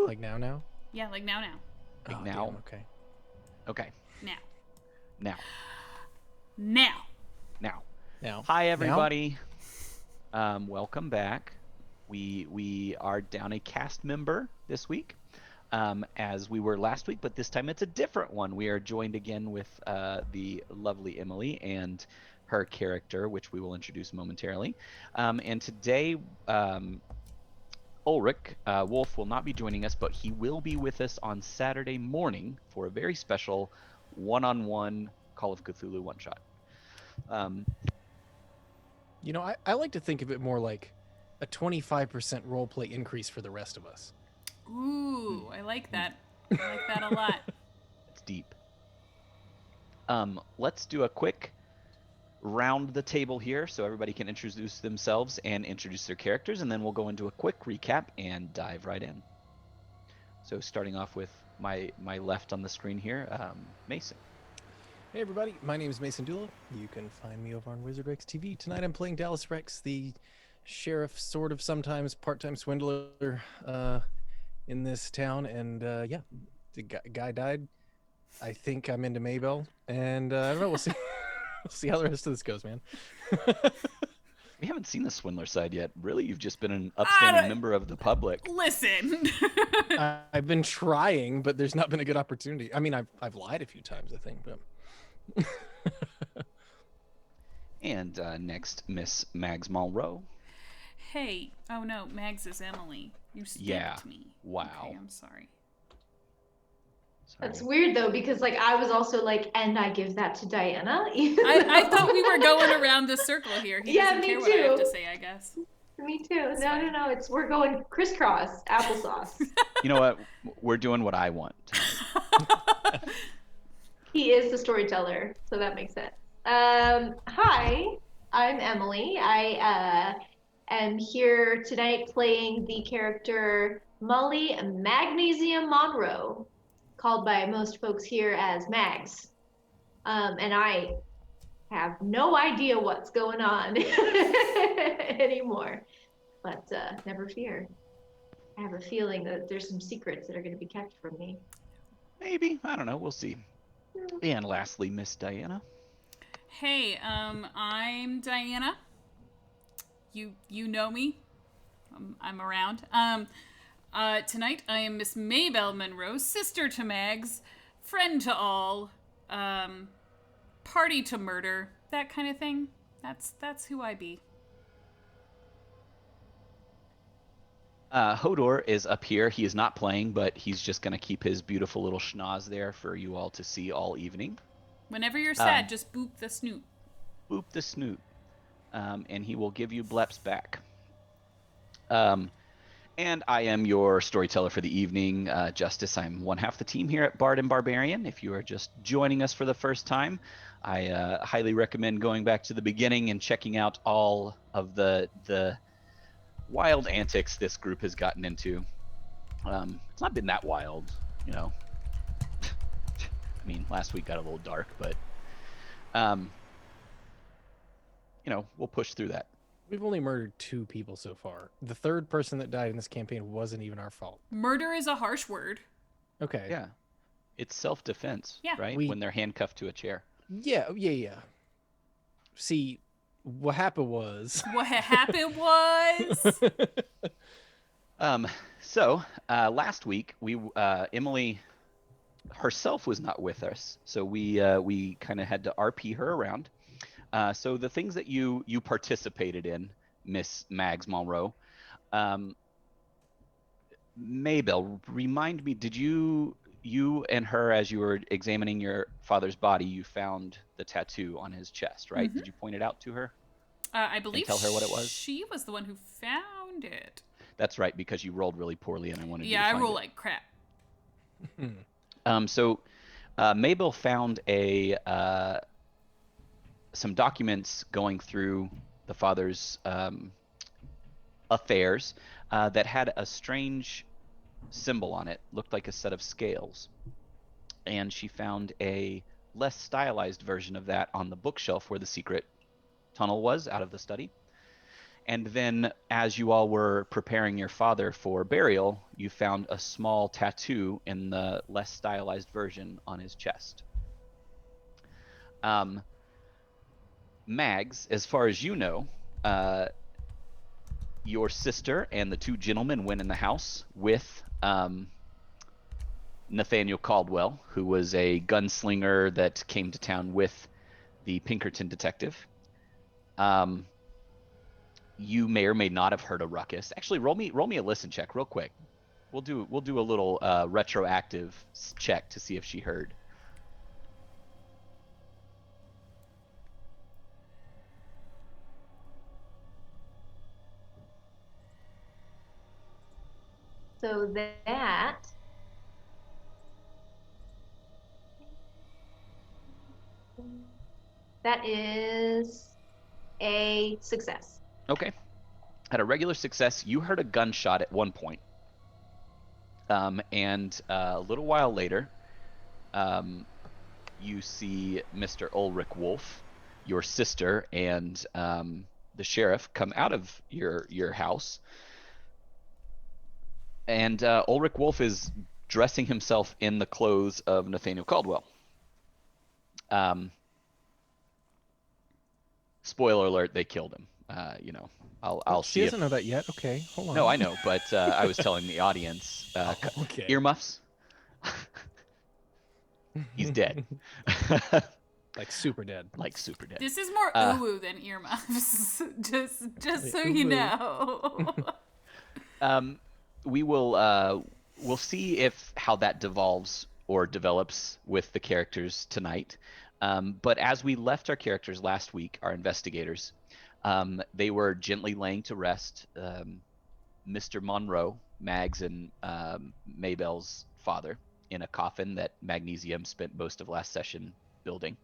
Like now? Yeah, like now. Like Oh, now? damn, okay. Okay. Now. Now. Now. Now. Now. Hi, everybody. Welcome back. We are down a cast member this week, as we were last week, but this time it's a different one. We are joined again with the lovely Emily and her character, which we will introduce momentarily. And today, Ulrich Wolf will not be joining us, but he will be with us on Saturday morning for a very special one-on-one Call of Cthulhu one-shot. You know, I like to think of it more like a 25% roleplay increase for the rest of us. Ooh, I like that. I like that a lot. It's deep. Let's do a quick round the table here so everybody can introduce themselves and introduce their characters, and then we'll go into a quick recap and dive right in. So starting off with my left on the screen here, Mason. Hey everybody, my name is Mason Dula. You can find me over on Wizard Rex TV. Tonight I'm playing Dallas Rex, the sheriff, sort of sometimes part-time swindler in this town. And yeah, the guy died. I think I'm into Maybell, and I don't know. We'll see. We'll see how the rest of this goes, man. We haven't seen the swindler side yet. Really, you've just been an upstanding member of the public. Listen. I've been trying, but there's not been a good opportunity. I mean, I've lied a few times, I think, but. And next, Miss Mags Monroe. Hey. Oh no, Mags is Emily. You skipped me. Wow. Okay, I'm sorry. That's weird though, because like I was also like, and I give that to Diana. I thought we were going around the circle here. He doesn't care what I have to say, I guess. Me too. No. We're going crisscross applesauce. You know what? We're doing what I want. He is the storyteller, so that makes sense. Hi, I'm Emily. I am here tonight playing the character Molly Magnesium Monroe, called by most folks here as Mags. And I have no idea what's going on anymore, but never fear. I have a feeling that there's some secrets that are going to be kept from me. Maybe. I don't know. We'll see. And lastly, Miss Diana. Hey, I'm Diana. You know me. I'm around. Tonight I am Miss Maybell Monroe, sister to Mags, friend to all, party to murder, that kind of thing. That's who I be. Hodor is up here. He is not playing, but he's just going to keep his beautiful little schnoz there for you all to see all evening. Whenever you're sad, just boop the snoot. Boop the snoot. And he will give you bleps back. And I am your storyteller for the evening, Justice. I'm one half the team here at Bard and Barbarian. If you are just joining us for the first time, I highly recommend going back to the beginning and checking out all of the wild antics this group has gotten into. It's not been that wild, you know. I mean, last week got a little dark, but you know, we'll push through that. We've only murdered 2 people so far. The third person that died in this campaign wasn't even our fault. Murder is a harsh word. Okay. Yeah. It's self-defense, right? When they're handcuffed to a chair. Yeah. See, what happened was... So, last week, Emily herself was not with us, so we kind of had to RP her around. So the things that you participated in, Miss Mags Monroe, Maybell, remind me, did you and her, as you were examining your father's body, you found the tattoo on his chest, right? Mm-hmm. Did you point it out to her? I believe tell her what it was? She was the one who found it. That's right, because you rolled really poorly, and I wanted you to find it. find Yeah, I roll like crap. So Maybell found some documents going through the father's affairs that had a strange symbol on it. Looked like a set of scales. And she found a less stylized version of that on the bookshelf where the secret tunnel was out of the study. And then, as you all were preparing your father for burial, you found a small tattoo in the less stylized version on his chest. Mags, as far as you know, your sister and the two gentlemen went in the house with Nathaniel Caldwell, who was a gunslinger that came to town with the Pinkerton detective. You may or may not have heard a ruckus. Actually, roll me a listen check real quick. We'll do a little retroactive check to see if she heard. So that is a success. Okay. At a regular success, you heard a gunshot at one point. And a little while later, you see Mr. Ulrich Wolf, your sister, and the sheriff come out of your house. And Ulrich Wolf is dressing himself in the clothes of Nathaniel Caldwell. Spoiler alert: they killed him. I'll She see. doesn't know that yet. Okay, hold on. No, I know, but I was telling the audience. Okay. Earmuffs. He's dead. Like super dead. Like super dead. This is more uwu than earmuffs. just so you know. We'll see if how that devolves or develops with the characters tonight. But as we left our characters last week, our investigators, they were gently laying to rest. Mr. Monroe, Mags and Maybelle's father, in a coffin that Magnesium spent most of last session building.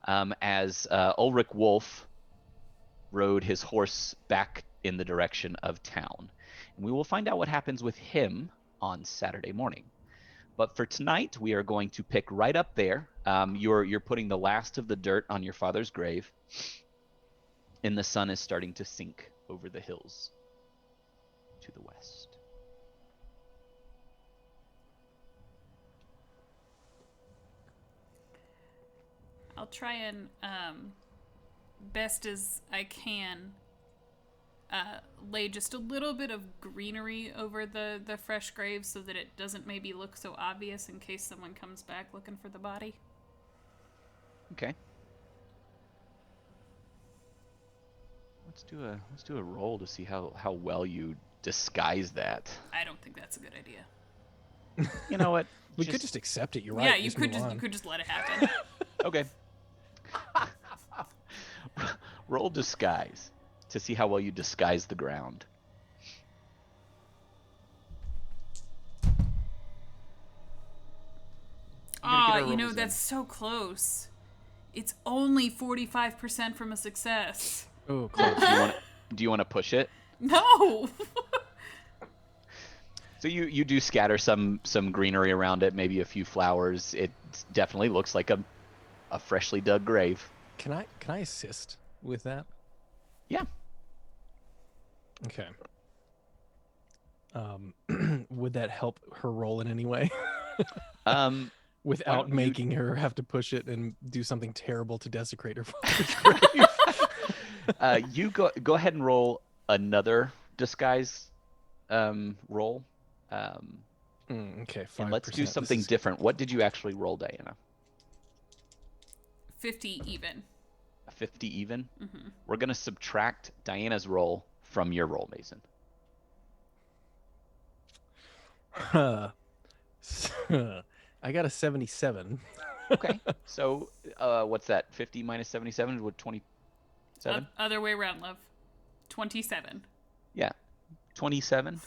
As Ulrich Wolf rode his horse back in the direction of town. And we will find out what happens with him on Saturday morning. But for tonight, we are going to pick right up there. You're putting the last of the dirt on your father's grave, and the sun is starting to sink over the hills to the west. I'll try and, best as I can, lay just a little bit of greenery over the fresh grave so that it doesn't maybe look so obvious in case someone comes back looking for the body. Okay. Let's do a roll to see how well you disguise that. I don't think that's a good idea. You know what? We could just accept it. You're right. Yeah, you move could on. just let it happen. Okay. Roll disguise to see how well you disguise the ground. That's so close. It's only 45% from a success. Oh, close. Do you want to push it? No. So you do scatter some greenery around it, maybe a few flowers. It definitely looks like a freshly dug grave. Can I assist with that? Yeah. Okay. Would that help her roll in any way? Without making her have to push it and do something terrible to desecrate her father's grave. You go ahead and roll another disguise roll. Okay, 5%. And let's do something different. What did you actually roll, Diana? 50 even. 50 even? Mm-hmm. We're going to subtract Diana's roll from your roll, Mason. I got a 77. Okay. So what's that? 50 minus 77 would 27? Other way around, love. 27. Yeah. 27.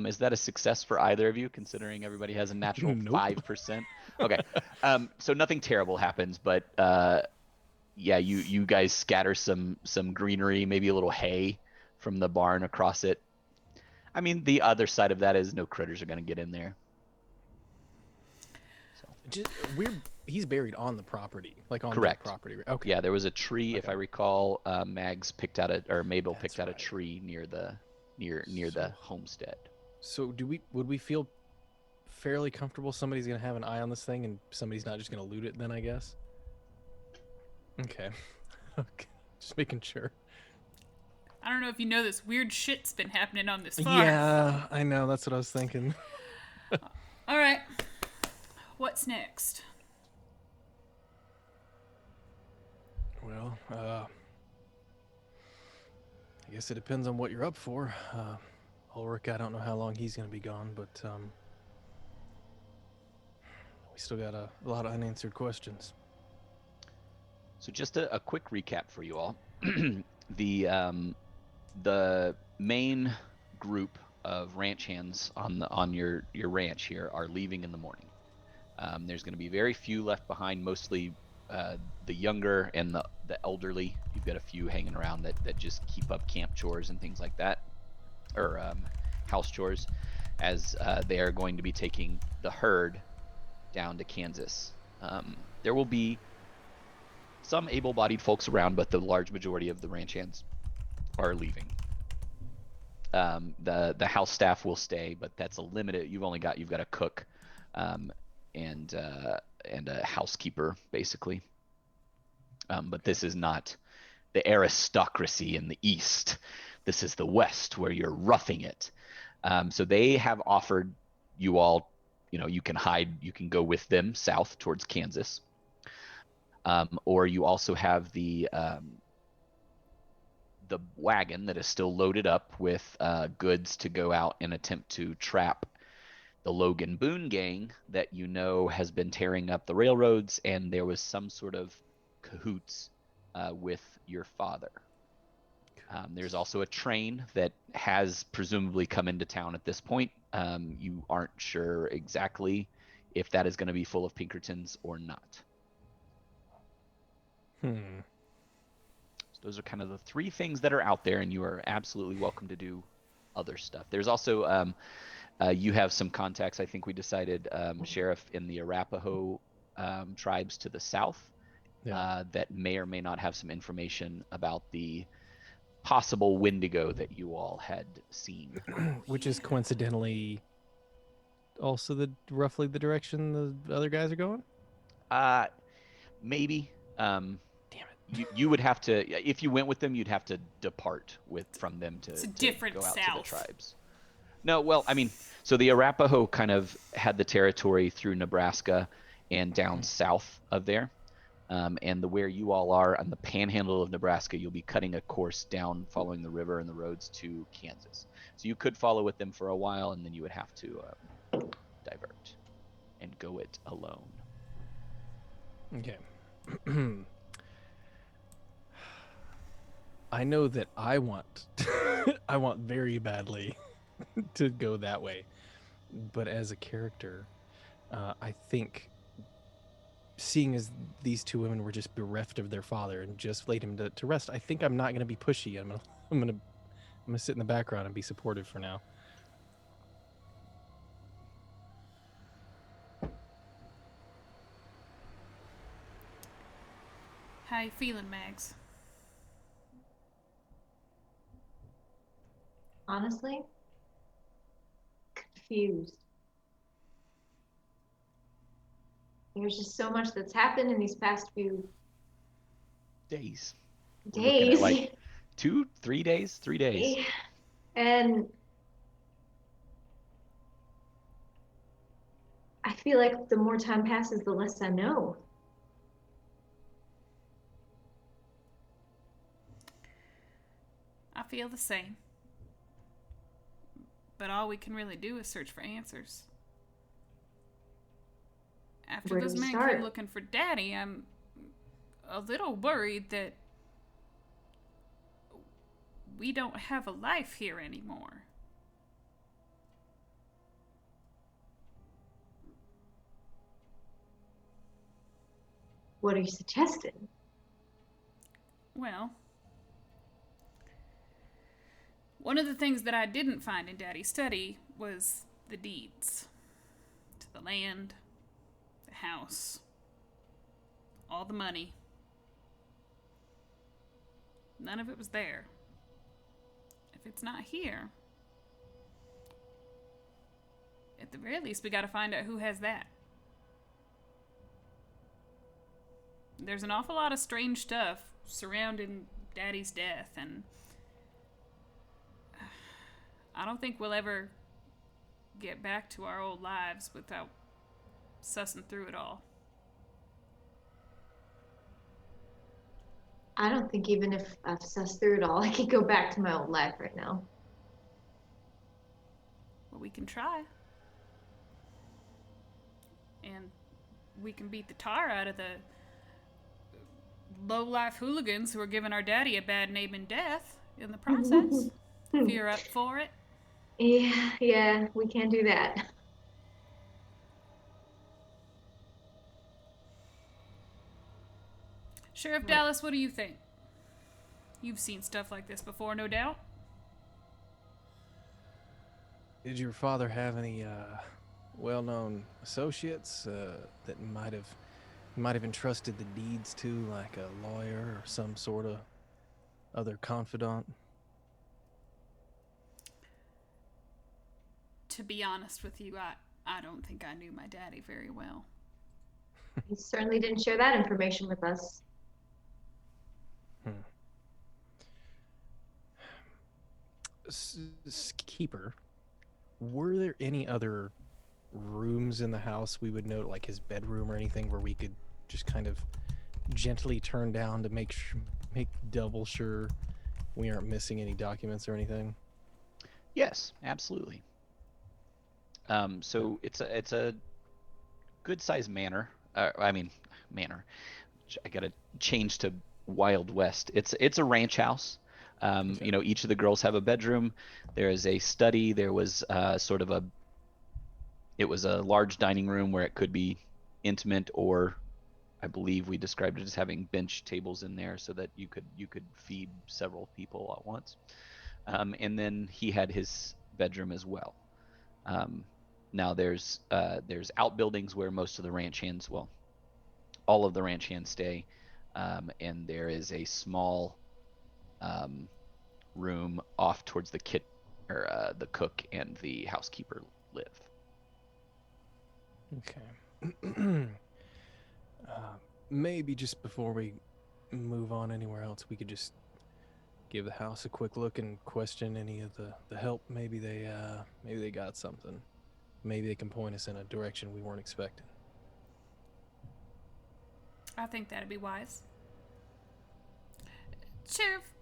Is that a success for either of you, considering everybody has a natural 5%? Okay. So nothing terrible happens, but yeah, you guys scatter some greenery, maybe a little hay from the barn across it. I mean, the other side of that is no critters are going to get in there. He's buried on the property, like on their Correct. property. Okay. Yeah, there was a tree, if Okay. I recall. Mags picked out or Mabel That's picked out a right. tree near the So, homestead. so would we feel fairly comfortable somebody's gonna have an eye on this thing and somebody's not just gonna loot it? Then I guess. Okay. Okay. Just making sure. I don't know if you know this weird shit's been happening on this farm. Yeah, I know. That's what I was thinking. All right. What's next? Well, I guess it depends on what you're up for. Ulrich, I don't know how long he's gonna be gone, but we still got a lot of unanswered questions. So just a quick recap for you all. The main group of ranch hands on your ranch here are leaving in the morning. There's going to be very few left behind, mostly the younger and the elderly. You've got a few hanging around that just keep up camp chores and things like that, or house chores, as they are going to be taking the herd down to Kansas. There will be some able-bodied folks around, but the large majority of the ranch hands are leaving. The house staff will stay, but that's a limited. You've got a cook, and a housekeeper basically. But this is not the aristocracy in the East. This is the West where you're roughing it. So they have offered you all, you can hide, you can go with them south towards Kansas. Or you also have the wagon that is still loaded up with goods to go out and attempt to trap the Logan Boone gang that has been tearing up the railroads, and there was some sort of cahoots with your father. There's also a train that has presumably come into town at this point. You aren't sure exactly if that is going to be full of Pinkertons or not. Those are kind of the three things that are out there, and you are absolutely welcome to do other stuff. There's also, you have some contacts, I think we decided, Sheriff, in the Arapaho tribes to the south, that may or may not have some information about the possible Wendigo that you all had seen. Which is coincidentally also roughly the direction the other guys are going? Maybe. Damn it. You would have to, if you went with them, you'd have to depart from them to different go out south. to the tribes. No, well, I mean, so the Arapaho kind of had the territory through Nebraska and down south of there. And where you all are on the panhandle of Nebraska, you'll be cutting a course down following the river and the roads to Kansas. So you could follow with them for a while, and then you would have to divert and go it alone. Okay. I know that I want I want very badly to go that way, but as a character, I think seeing as these two women were just bereft of their father and just laid him to rest, I think I'm not going to be pushy. I'm gonna sit in the background and be supportive for now. How you feeling, Mags? Honestly, confused. There's just so much that's happened in these past few Days. days. We're looking at like 3 days. And I feel like the more time passes, the less I know. I feel the same. But all we can really do is search for answers. After Where do those we men start? came looking for Daddy, I'm a little worried that we don't have a life here anymore. What are you suggesting? Well, one of the things that I didn't find in Daddy's study was the deeds to the land, the house. All the money. None of it was there. If it's not here, at the very least, we gotta find out who has that. There's an awful lot of strange stuff surrounding Daddy's death, and I don't think we'll ever get back to our old lives without sussing through it all. I don't think even if I've sussed through it all, I could go back to my old life right now. Well, we can try. And we can beat the tar out of the low-life hooligans who are giving our daddy a bad name and death in the process. If you're up for it. Yeah, we can do that. Sheriff Dallas, what do you think? You've seen stuff like this before, no doubt. Did your father have any well-known associates that might have entrusted the deeds to, like a lawyer or some sort of other confidant? To be honest with you, I don't think I knew my daddy very well. He certainly didn't share that information with us. Keeper, were there any other rooms in the house we would note, like his bedroom or anything, where we could just kind of gently turn down to make double sure we aren't missing any documents or anything? Yes, absolutely. So it's a good sized manor. Manor. I gotta change to Wild West. It's a ranch house. Okay. You know, each of the girls have a bedroom. There is a study. There was it was a large dining room where it could be intimate, or I believe we described it as having bench tables in there so that you could feed several people at once. And then he had his bedroom as well. Now there's outbuildings where most of the ranch hands, well, all of the ranch hands stay, and there is a small room off towards the kitchen where the cook and the housekeeper live. Okay. Maybe just before we move on anywhere else, we could just give the house a quick look and question any of the help. Maybe they got something. Maybe they can point us in a direction we weren't expecting. I think that'd be wise. Sheriff,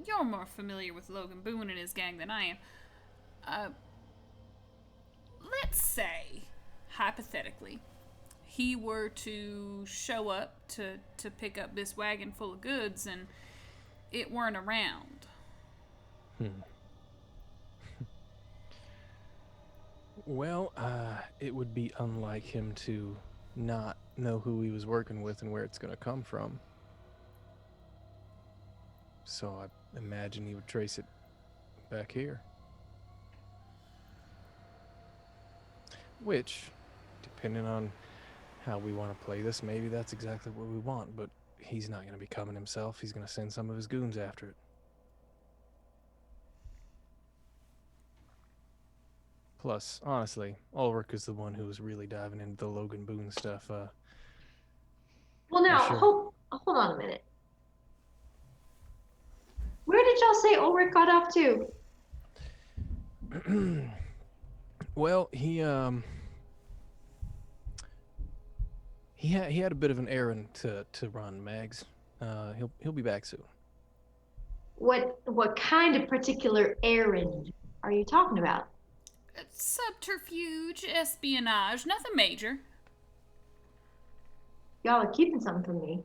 you're more familiar with Logan Boone and his gang than I am. Let's say, hypothetically, he were to show up to pick up this wagon full of goods and it weren't around. Well, it would be unlike him to not know who he was working with and where it's going to come from. So I imagine he would trace it back here. Which, depending on how we want to play this, maybe that's exactly what we want, but he's not going to be coming himself. He's going to send some of his goons after it. Plus, honestly, Ulrich is the one who was really diving into the Logan Boone stuff. Well, now, sure. hold on a minute. Where did y'all say Ulrich got off to? Well, he had a bit of an errand to run, Mags. He'll be back soon. What kind of particular errand are you talking about? Subterfuge, espionage, nothing major. Y'all are keeping something from me.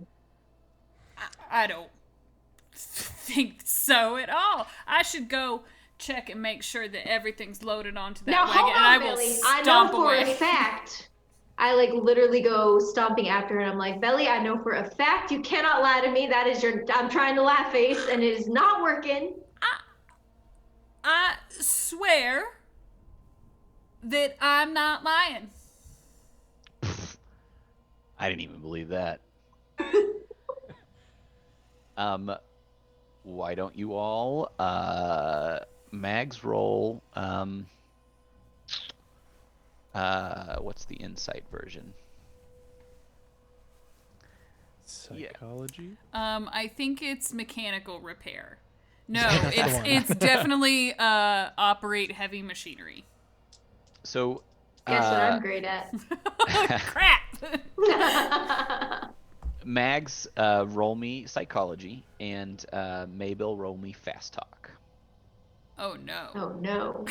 I don't think so at all. I should go check and make sure that everything's loaded onto that Now, wagon, hold on, and I will Billy. I know stomp for away. a fact. I literally go stomping after her, and I'm like, Belly, I know for a fact you cannot lie to me. That is I'm trying to laugh face, and it is not working. I swear that I'm not lying. I didn't even believe that. Why don't you all Mags roll what's the insight version? Psychology. I think it's mechanical repair. No, That's the it's one. it's definitely operate heavy machinery. So Guess what I'm great at? Crap. Mags, roll me psychology, and Maybell, roll me fast talk. Oh no. Oh no.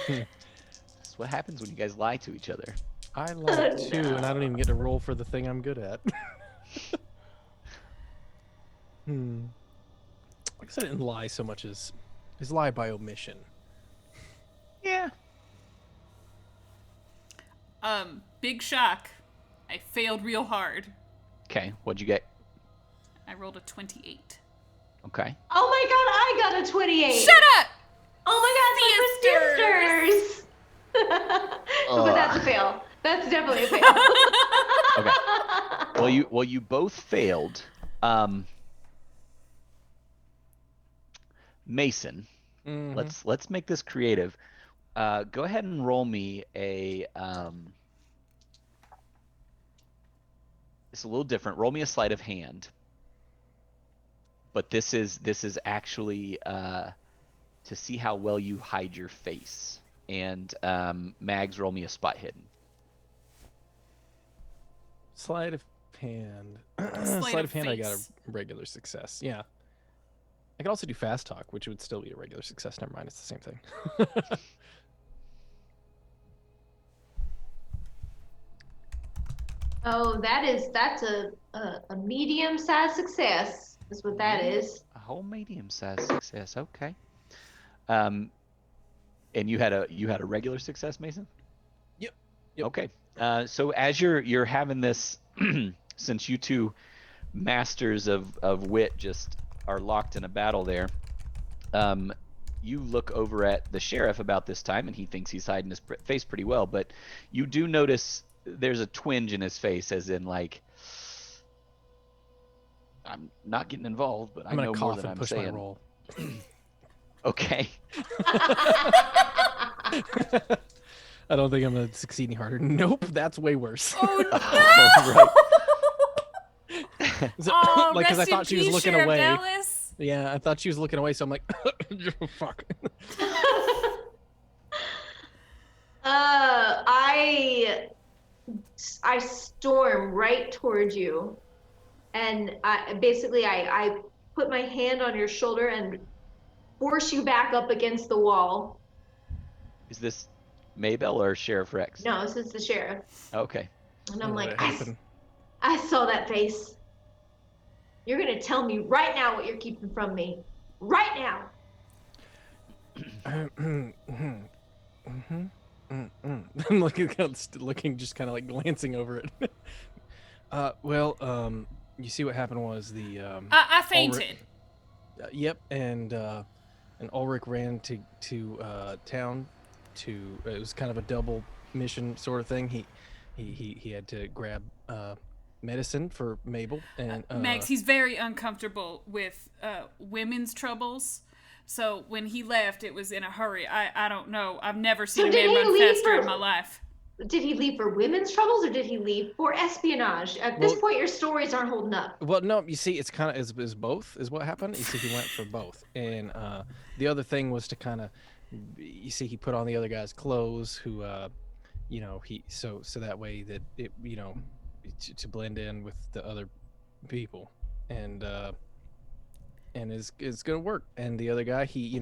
That's what happens when you guys lie to each other. I lied Oh, too, and I don't no. even get to roll for the thing I'm good at. I guess I didn't lie so much as lie by omission. Yeah. Big shock. I failed real hard. Okay, what'd you get? I rolled a 28. Okay. Oh my god, I got a 28. Shut up! Oh my god, it's like for sisters. But that's a fail. That's definitely a fail. Okay. Well, you both failed. Mason, let's make this creative. Go ahead and roll me a it's a little different. Roll me a sleight of hand. But this is actually to see how well you hide your face. And Mags, roll me a spot hidden. Sleight of hand. Sleight Sleight of of hand. I got face. a regular success. Yeah. I could also do fast talk, which would still be a regular success. Never mind, it's the same thing. Oh, that's a medium-sized success. Is what that is. A whole medium-sized success. Okay. And you had a regular success, Mason? Yep. Okay. So as you're having this, since you two masters of wit just are locked in a battle there, you look over at the sheriff about this time, and he thinks he's hiding his face pretty well, but you do notice there's a twinge in his face, as in like, I'm not getting involved, but I know more than I'm push saying. my roll. Okay. I don't think I'm gonna succeed any harder. Nope, that's way worse. Oh no! Right. Oh, like, because I rest in thought she was peace, looking Sheriff away. Dallas. Yeah, I thought she was looking away, so I'm like, fuck. I storm right towards you, and I put my hand on your shoulder and force you back up against the wall. Is this Maybell or Sheriff Rex? No, this is the sheriff. Okay. And I'm Let like, it happen. I saw that face. You're gonna tell me right now what you're keeping from me. Right now. I'm looking, just kind of like glancing over it. You see what happened was the I fainted. Yep, and Ulrich ran to town. It was kind of a double mission sort of thing. He had to grab medicine for Mabel, and Max, he's very uncomfortable with women's troubles. So when he left, it was in a hurry. I don't know. I've never seen a man run faster in my life. Did he leave for women's troubles, or did he leave for espionage? At this point, your stories aren't holding up. Well, no, you see, it's kind of is both is what happened. You see, he went for both, and the other thing was to kind of, you see, he put on the other guy's clothes, who, so that way that it, to blend in with the other people, and it's gonna work. And the other guy, he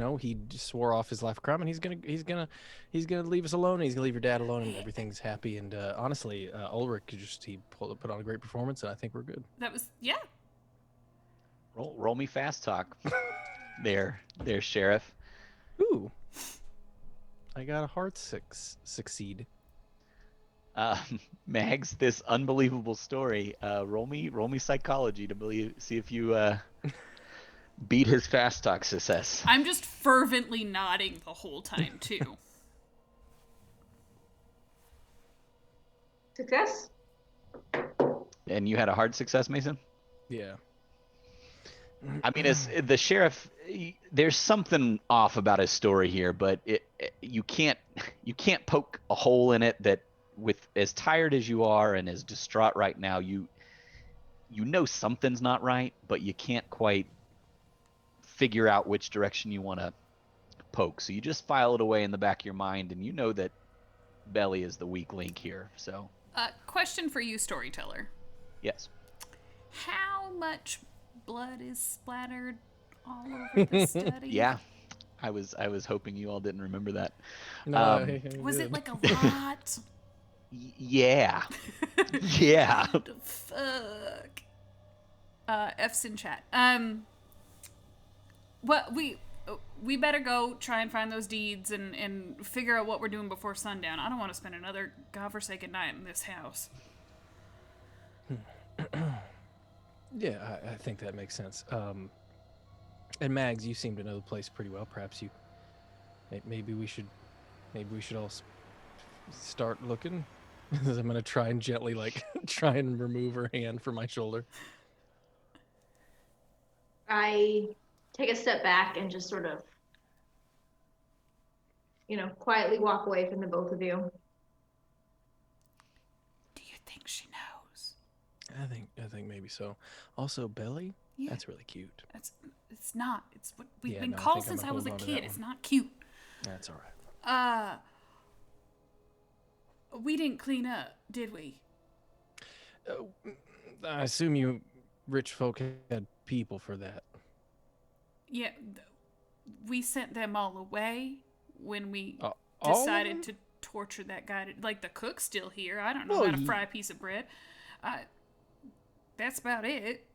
just swore off his life of crime, and he's gonna leave us alone. And he's gonna leave your dad alone, and everything's happy. And honestly, Ulrich he put on a great performance, and I think we're good. That was, yeah. Roll me fast talk. there, Sheriff. Ooh, I got a hard succeed. Mags, this unbelievable story. Roll me psychology to see if you Beat his fast talk success. I'm just fervently nodding the whole time, too. Success? And you had a hard success, Mason? Yeah. I mean, as the sheriff, there's something off about his story here, but you can't poke a hole in it that, with as tired as you are and as distraught right now, you know something's not right, but you can't quite figure out which direction you want to poke. So you just file it away in the back of your mind, and you know that Belly is the weak link here. So, Question for you, storyteller. yes. How much blood is splattered all over the study? Yeah. I was hoping you all didn't remember that. No, Was it like a lot? Yeah. Yeah. Fuck. F's in chat. What we better go try and find those deeds and figure out what we're doing before sundown. I don't want to spend another godforsaken night in this house. Yeah, I think that makes sense. And Mags, you seem to know the place pretty well. Perhaps maybe we should all start looking. I'm gonna try and gently try and remove her hand from my shoulder. I take a step back and just sort of, quietly walk away from the both of you. Do you think she knows? I think maybe so. Also, Belly, Yeah. that's really cute. It's not. It's what we've Yeah, been no, I called think I'm since gonna I was a hold on to that kid. It's one. not cute. That's all right. We didn't clean up, did we? I assume you rich folk had people for that. Yeah, we sent them all away when we All of decided them? to torture that guy. Like, the cook's still here. I don't know Well, how to fry a piece of bread. That's about it.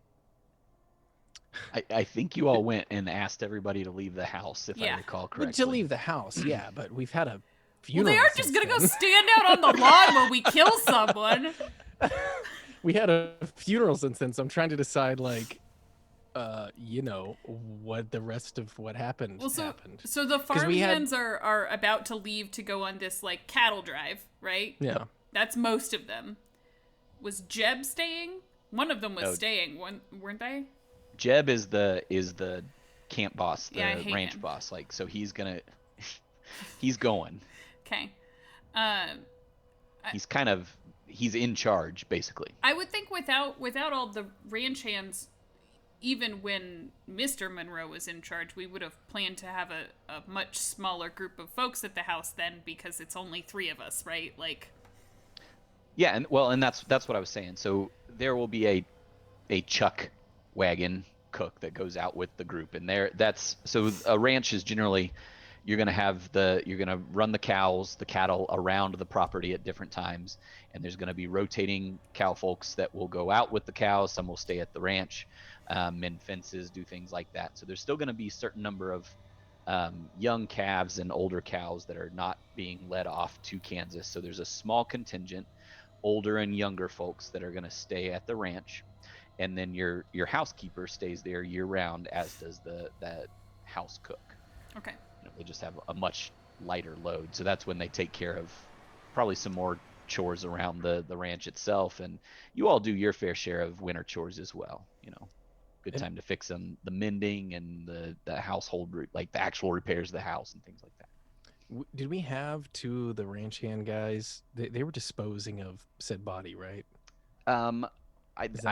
I think you all went and asked everybody to leave the house, if I recall correctly. To leave the house, yeah, but we've had a Well, funeral. they aren't just gonna go stand out on the lawn when we kill someone. We had a funeral since then, so I'm trying to decide, what the rest of what happened happened. So the 'Cause we had- farmhands are about to leave to go on this cattle drive, right? Yeah. That's most of them. Was Jeb staying? One of them was No. staying, weren't they? Jeb is the camp boss, the Yeah, I hate ranch him. boss. So he's going. Okay. He's in charge, basically. I would think without all the ranch hands, even when Mr. Monroe was in charge, we would have planned to have a much smaller group of folks at the house then, because it's only 3 of us, right? Yeah, and that's what I was saying. So there will be a chuck wagon cook that goes out with the group, and so a ranch is generally you're gonna run the cattle around the property at different times, and there's gonna be rotating cow folks that will go out with the cows. Some will stay at the ranch, mend fences, do things like that. So there's still gonna be a certain number of young calves and older cows that are not being led off to Kansas. So there's a small contingent, older and younger folks, that are going to stay at the ranch, and then your housekeeper stays there year round, as does the house cook. Okay. They just have a much lighter load, so that's when they take care of probably some more chores around the ranch itself, and you all do your fair share of winter chores as well. Good time to fix them, the mending and the household, like the actual repairs of the house and things like that. Did we have 2 of the ranch hand guys? They were disposing of said body, right? I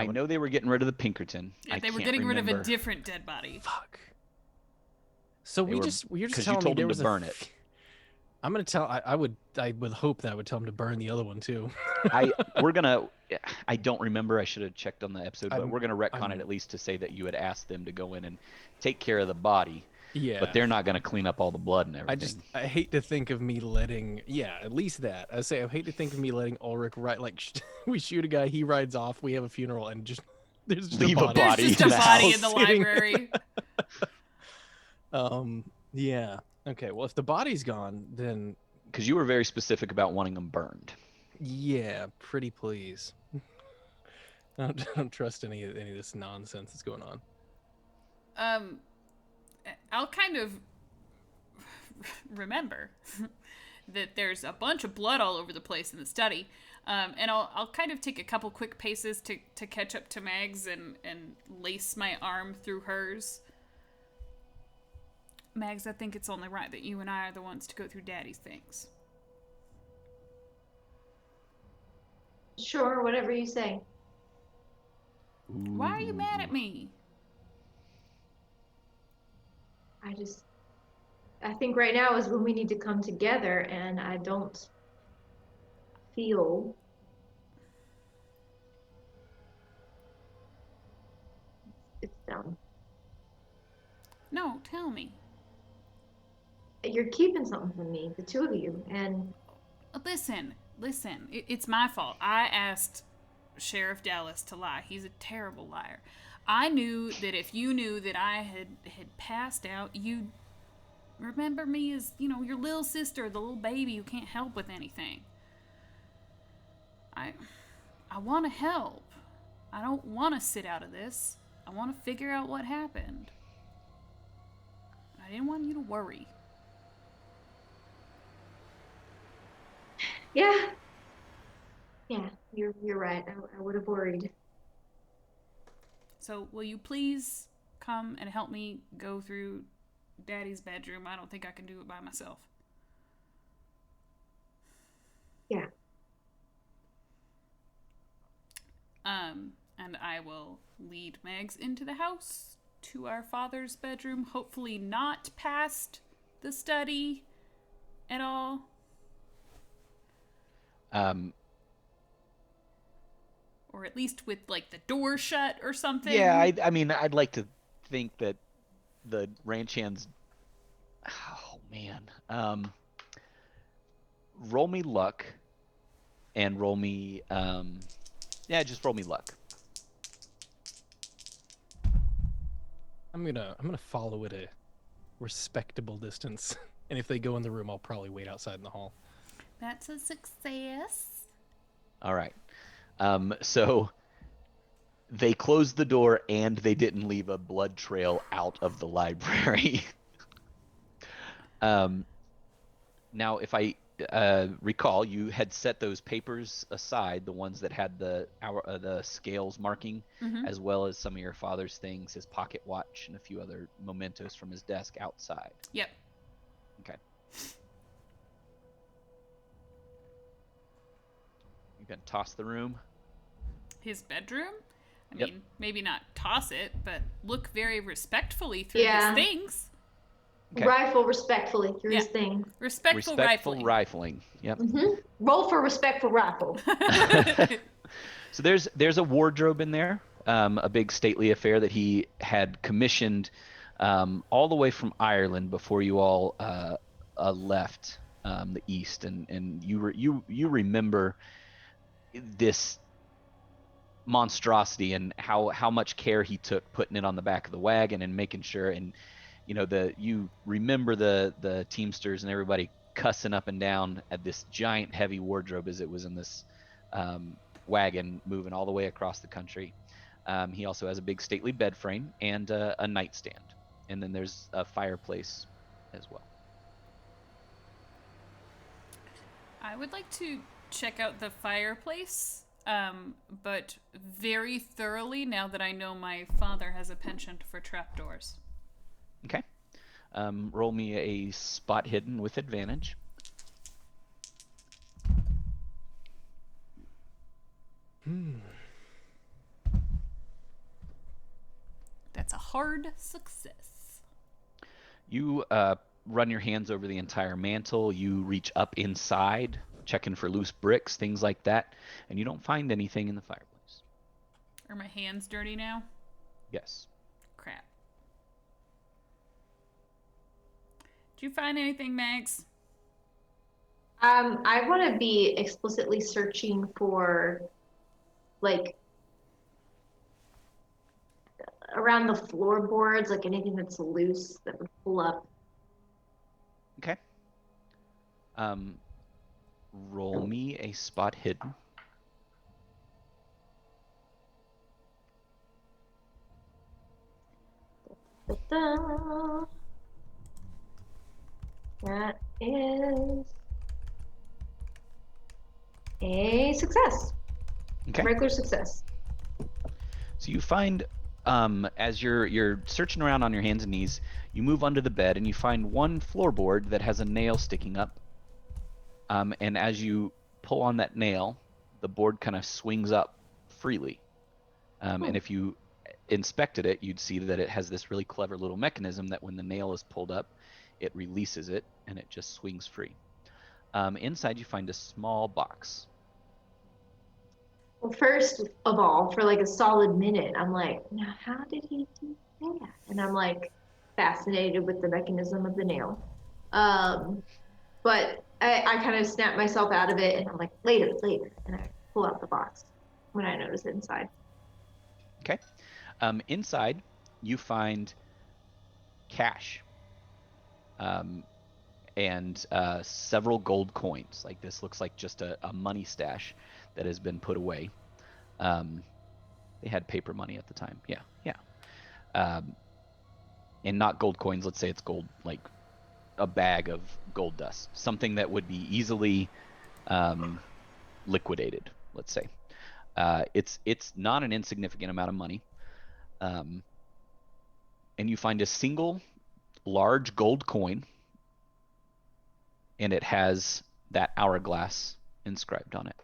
know they were getting rid of the Pinkerton. Yeah, they were can't getting rid of a remember. different dead body. Fuck. So you're just because telling you told me them there to was burn it. I'm gonna tell. I would hope that I would tell him to burn the other one too. I don't remember. I should have checked on the episode, but we're gonna retcon it at least to say that you had asked them to go in and take care of the body. Yeah. But they're not gonna clean up all the blood and everything. I hate to think of me letting. Yeah, at least that. I hate to think of me letting Ulrich ride. We shoot a guy, he rides off. We have a funeral, and just there's just Leave a body. There's just a body in the sitting- library. Yeah. Okay. Well, if the body's gone, then Because you were very specific about wanting them burned. yeah, pretty please. I don't trust any of this nonsense that's going on. um, I'll kind of remember that there's a bunch of blood all over the place in the study. And I'll kind of take a couple quick paces to catch up to Mags and lace my arm through hers. Mags, I think it's only right that you and I are the ones to go through Daddy's things. Sure, whatever you say. Why are you mad at me? I think right now is when we need to come together, and I don't feel it's done. No, tell me. You're keeping something from me, the two of you, and Listen. It's my fault. I asked Sheriff Dallas to lie. He's a terrible liar. I knew that if you knew that I had passed out, you'd remember me as, your little sister, the little baby who can't help with anything. I want to help. I don't want to sit out of this. I want to figure out what happened. I didn't want you to worry. yeah, you're right. I would have worried. So, will you please come and help me go through Daddy's bedroom? I don't think I can do it by myself. Yeah. And I will lead Megs into the house to our father's bedroom, hopefully not past the study at all. Or at least with, like, the door shut or something. Yeah, I mean, I'd like to think that the ranch hands. Oh man. Roll me luck, and roll me. Yeah, just roll me luck. I'm gonna follow at a respectable distance, and if they go in the room, I'll probably wait outside in the hall. That's a success. All right. So they closed the door and they didn't leave a blood trail out of the library. Now, if I recall, you had set those papers aside, the ones that had the scales marking, as well as some of your father's things, his pocket watch, and a few other mementos from his desk outside. Yep. Okay. You can toss the room. His bedroom? I Yep. mean, maybe not toss it, but look very respectfully through Yeah. his things. Okay. Rifle respectfully through Yeah. his thing. Respectful rifling. Yep. Roll for respectful rifle. So there's a wardrobe in there, a big stately affair that he had commissioned all the way from Ireland before you all left the East, and you remember this monstrosity and how much care he took putting it on the back of the wagon and making sure, and you remember the Teamsters and everybody cussing up and down at this giant heavy wardrobe as it was in this wagon moving all the way across the country. He also has a big stately bed frame and a nightstand, and then there's a fireplace as well. I would like to check out the fireplace, but very thoroughly now that I know my father has a penchant for trapdoors. Okay. Roll me a spot hidden with advantage. That's a hard success. You run your hands over the entire mantle. You reach up inside, checking for loose bricks, things like that, and you don't find anything in the fireplace. Are my hands dirty now? Yes. Crap. Did you find anything, Mags? I want to be explicitly searching for, like, around the floorboards, like anything that's loose that would pull up. Okay. Roll me a spot hidden. Da-da. That is a success. Okay. Regular success. So you find, as you're searching around on your hands and knees, you move under the bed and you find one floorboard that has a nail sticking up. And as you pull on that nail, the board kind of swings up freely. And if you inspected it, you'd see that it has this really clever little mechanism that when the nail is pulled up, it releases it and it just swings free. Inside, you find a small box. Well, first of all, for like a solid minute, I'm like, now how did he do that? And I'm like fascinated with the mechanism of the nail. But I kind of snap myself out of it and I'm like, later, later. And I pull out the box when I notice it inside. Okay. Inside, you find cash and several gold coins. Like this looks like just a money stash that has been put away. They had paper money at the time. Yeah, yeah. And not gold coins. Let's say it's gold, like a bag of gold dust, something that would be easily liquidated. Let's say it's not an insignificant amount of money. And you find a single large gold coin, and it has that hourglass inscribed on it.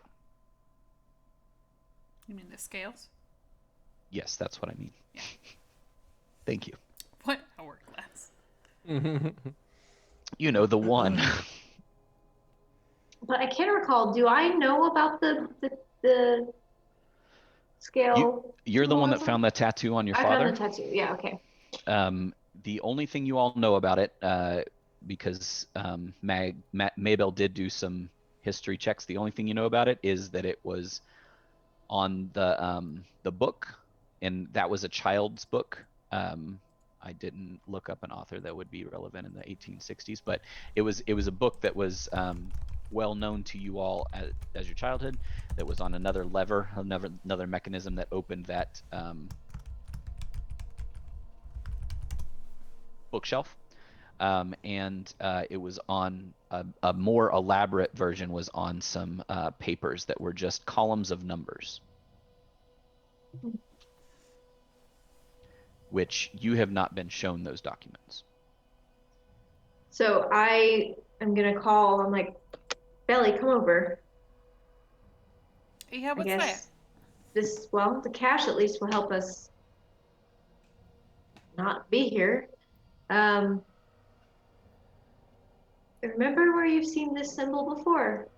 You mean the scales? Yes, that's what I mean. Yeah. Thank you. What hourglass? You know, the one. But I can't recall, do I know about the scale? You're the one that found the tattoo on your I father. found the tattoo, yeah, okay. The only thing you all know about it, because Maybell did do some history checks, the only thing you know about it is that it was on the book, and that was a child's book. I didn't look up an author that would be relevant in the 1860s, but it was a book that was well known to you all as your childhood. That was on another lever, another mechanism that opened that bookshelf. And it was on a more elaborate version was on some papers that were just columns of numbers, which you have not been shown those documents. So I am gonna call, I'm like, Belly, come over. Yeah, I what's guess that? well, the cash at least will help us not be here. Remember where you've seen this symbol before?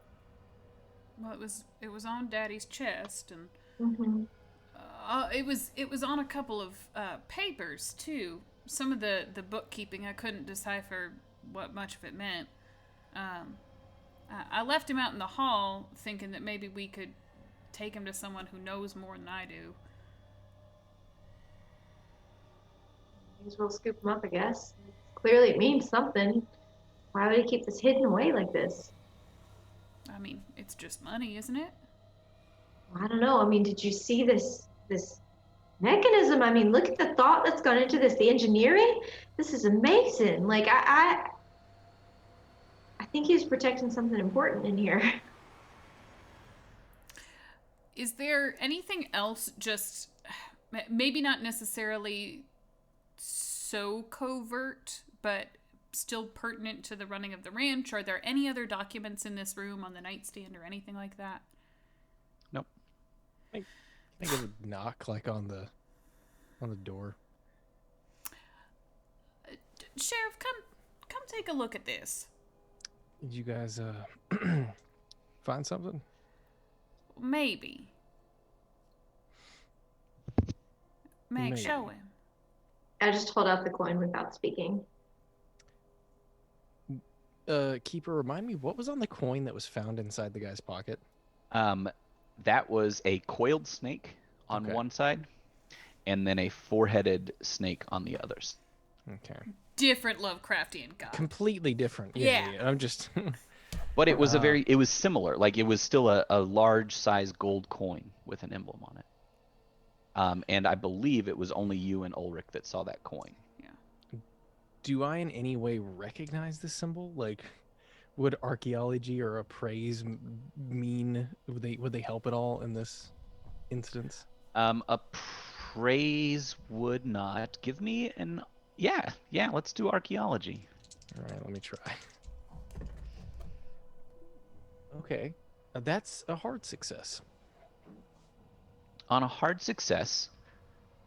Well, it was on Daddy's chest, and Mm-hmm. it was on a couple of papers too. Some of the bookkeeping I couldn't decipher what much of it meant. I left him out in the hall, thinking that maybe we could take him to someone who knows more than I do. May as well scoop him up, I guess. Clearly it means something. Why would he keep this hidden away like this? I mean, it's just money, isn't it? I don't know. I mean, did you see this mechanism? I mean, look at the thought that's gone into this, the engineering. This is amazing. Like I think he's protecting something important in here. Is there anything else, just maybe not necessarily so covert, but still pertinent to the running of the ranch? Are there any other documents in this room on the nightstand or anything like that? Nope. I think it would knock like on the door. Sheriff, come take a look at this. Did you guys find something? Maybe. Meg, Maybe. show him. I just hold out the coin without speaking. Keeper, remind me, what was on the coin that was found inside the guy's pocket? That was a coiled snake on one side, and then a four-headed snake on the others. Okay. Different Lovecraftian god. Completely different. Yeah. I'm just. But it was it was similar. Like it was still a large size gold coin with an emblem on it. And I believe it was only you and Ulrich that saw that coin. Yeah. do I in any way recognize this symbol? Like, would archaeology or appraise mean would they help at all in this instance? A praise would not give me an. Yeah. Let's do archaeology. All right, let me try. Okay, that's a hard success. On a hard success,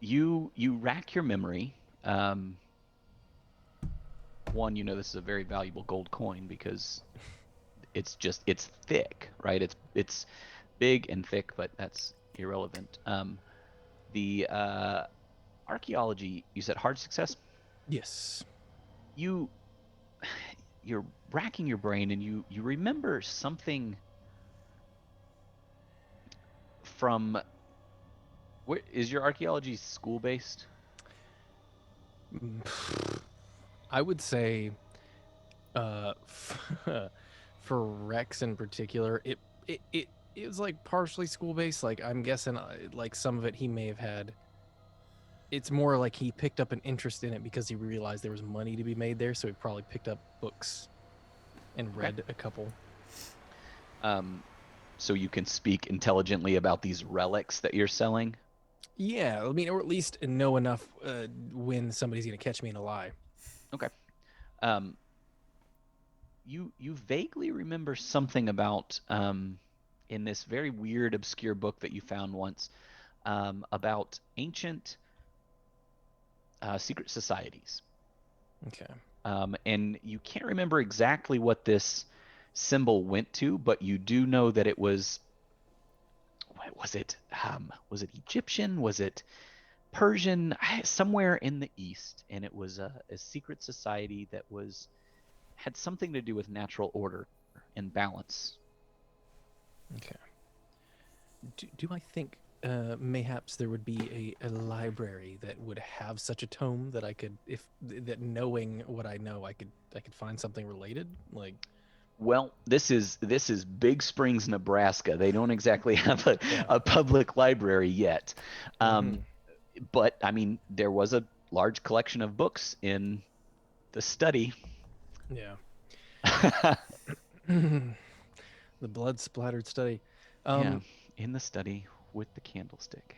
you rack your memory. One, this is a very valuable gold coin because it's thick, right? It's big and thick, but that's irrelevant. The archaeology, you said hard success. Yes. You you're racking your brain and you remember something from where is your archaeology school based? I would say, uh, for Rex in particular, it was like partially school based. Like I'm guessing, like some of it he may have had. It's more like he picked up an interest in it because he realized there was money to be made there, so he probably picked up books and Okay. read a couple. So you can speak intelligently about these relics that you're selling. Yeah, I mean, or at least know enough when somebody's gonna catch me in a lie. Okay. Um, you vaguely remember something about in this very weird, obscure book that you found once about ancient secret societies. Okay. And you can't remember exactly what this symbol went to, but you do know that it was. What was it? Was it Egyptian? Was it Persian? Somewhere in the East, and it was a secret society that had something to do with natural order and balance. Okay. Do I think mayhaps there would be a library that would have such a tome that I could, if that knowing what I know, I could find something related? Like, Well, this is Big Springs, Nebraska. They don't exactly have yeah. a public library yet. Mm-hmm. Um, but I mean, there was a large collection of books in the study. Yeah. The blood splattered study. Yeah, Um, in the study with the candlestick.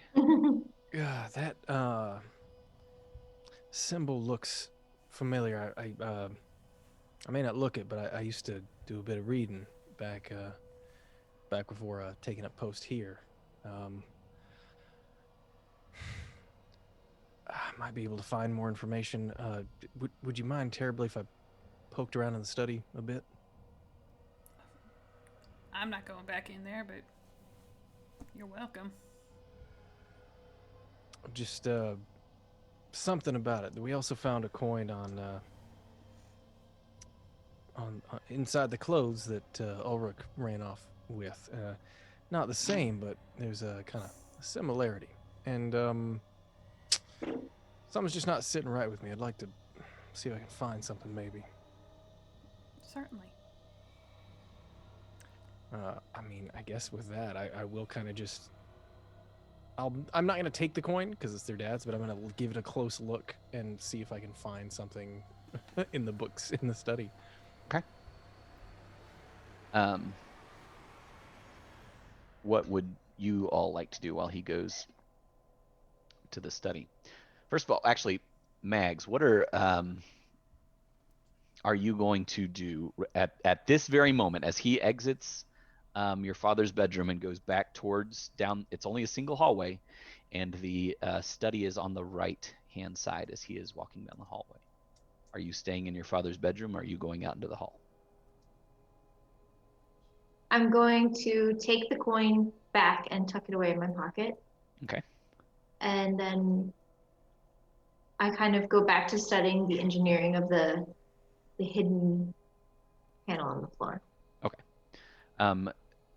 yeah, that symbol looks familiar. I may not look it, but I used to do a bit of reading back back before taking up post here. Um, I might be able to find more information. Would you mind terribly if I poked around in the study a bit? I'm not going back in there, but you're welcome. Just something about it. We also found a coin on inside the clothes that Ulrich ran off with. Not the same, but there's a kind of similarity. And something's just not sitting right with me. I'd like to see if I can find something, maybe. Certainly. I mean, I guess with that, I will kind of just. I'm not gonna take the coin because it's their dad's, but I'm gonna give it a close look and see if I can find something in the books in the study. Okay. What would you all like to do while he goes to the study? First of all, actually, Mags, what are you going to do at this very moment as he exits your father's bedroom and goes back towards down? It's only a single hallway, and the study is on the right hand side as he is walking down the hallway. Are you staying in your father's bedroom, or are you going out into the hall? I'm going to take the coin back and tuck it away in my pocket. Okay. And then I kind of go back to studying the engineering of the hidden panel on the floor. Okay.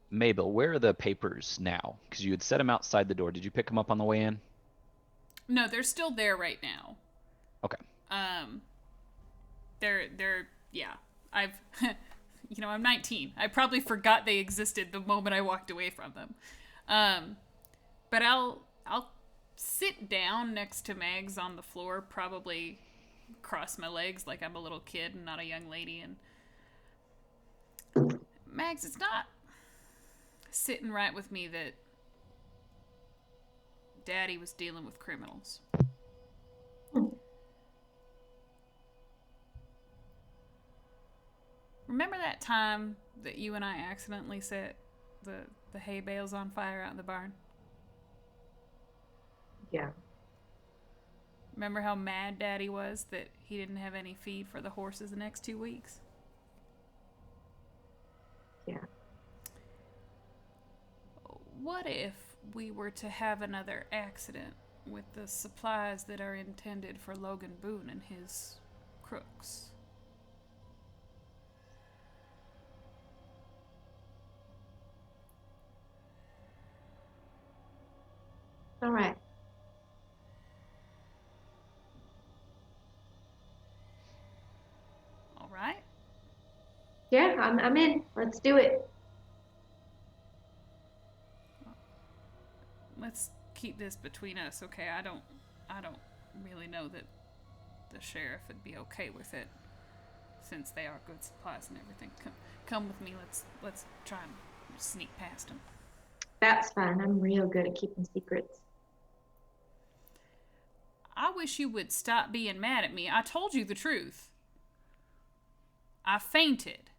Mabel, where are the papers now? Because you had set them outside the door. Did you pick them up on the way in? No, they're still there right now. Okay. They're yeah. I've I'm 19. I probably forgot they existed the moment I walked away from them. But I'll sit down next to Mags on the floor, probably cross my legs like I'm a little kid and not a young lady. And Mags, it's not sitting right with me that Daddy was dealing with criminals. Remember that time that you and I accidentally set the hay bales on fire out in the barn? Yeah. Remember how mad Daddy was that he didn't have any feed for the horses the next 2 weeks? Yeah. What if we were to have another accident with the supplies that are intended for Logan Boone and his crooks? All right. All right? Yeah, I'm in. Let's do it. Let's keep this between us, okay? I don't really know that the sheriff would be okay with it, since they are good supplies and everything. Come with me. Let's try and sneak past them. That's fine. I'm real good at keeping secrets. I wish you would stop being mad at me. I told you the truth. I fainted.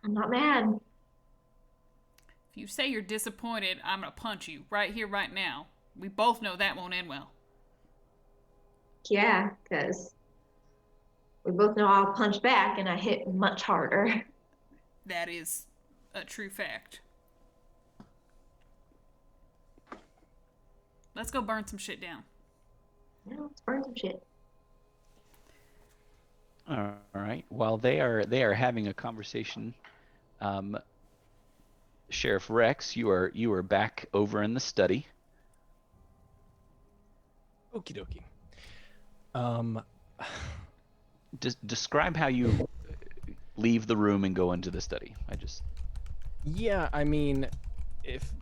I'm not mad. If you say you're disappointed, I'm gonna punch you right here, right now. We both know that won't end well. Yeah, because we both know I'll punch back and I hit much harder. That is a true fact. Let's go burn some shit down. Yeah, let's burn some shit. All right. While they are having a conversation, Sheriff Rex, you are back over in the study. Okie dokie. Describe how you leave the room and go into the study. Yeah, I mean, if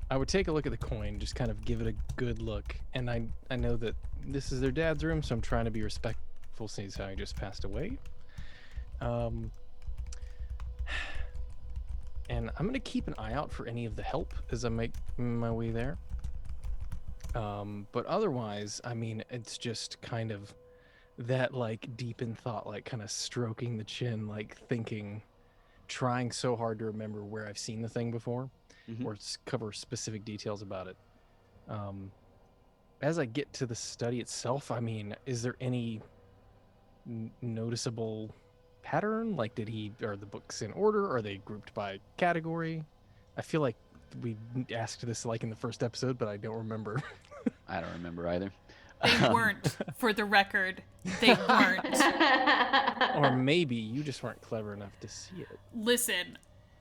I would take a look at the coin, just kind of give it a good look, and I know that this is their dad's room, so I'm trying to be respectful since how he just passed away. And I'm gonna keep an eye out for any of the help as I make my way there. But otherwise, I mean, it's just kind of that like deep in thought, like kind of stroking the chin, like thinking, trying so hard to remember where I've seen the thing before, or cover specific details about it. As I get to the study itself, I mean, is there any noticeable pattern? Like, are the books in order? Are they grouped by category? I feel like we asked this like in the first episode, but I don't remember. I don't remember either. They weren't, for the record. They weren't. Or maybe you just weren't clever enough to see it. Listen,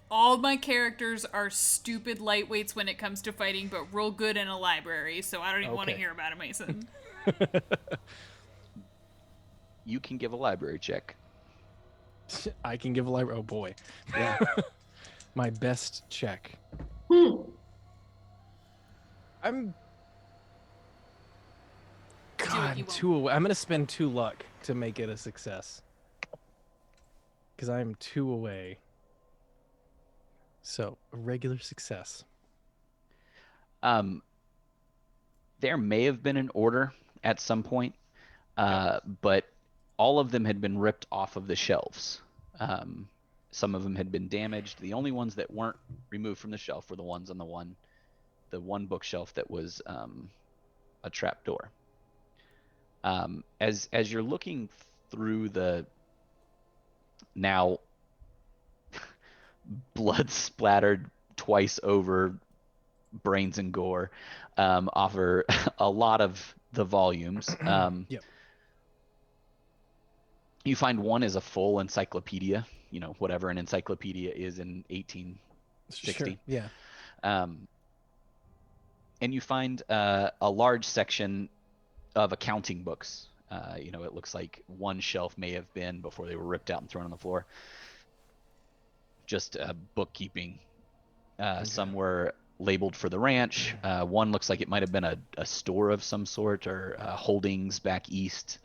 all my characters are stupid lightweights when it comes to fighting, but real good in a library, so I don't even want to hear about it, Mason. You can give a library check. I can give a library. Oh boy. Yeah. My best check. I'm God, I'm gonna spend 2 luck to make it a success. Because I am 2 away. So, a regular success. There may have been an order at some point, but all of them had been ripped off of the shelves. Some of them had been damaged. The only ones that weren't removed from the shelf were the ones on the one bookshelf that was a trap door. As you're looking through the now blood splattered twice over brains and gore, offer a lot of the volumes. Yep. You find one is a full encyclopedia, whatever an encyclopedia is in 1860. Sure. Yeah. And you find a large section of accounting books. It looks like one shelf may have been, before they were ripped out and thrown on the floor, just bookkeeping. Okay. Some were labeled for the ranch. One looks like it might have been a store of some sort or holdings back east.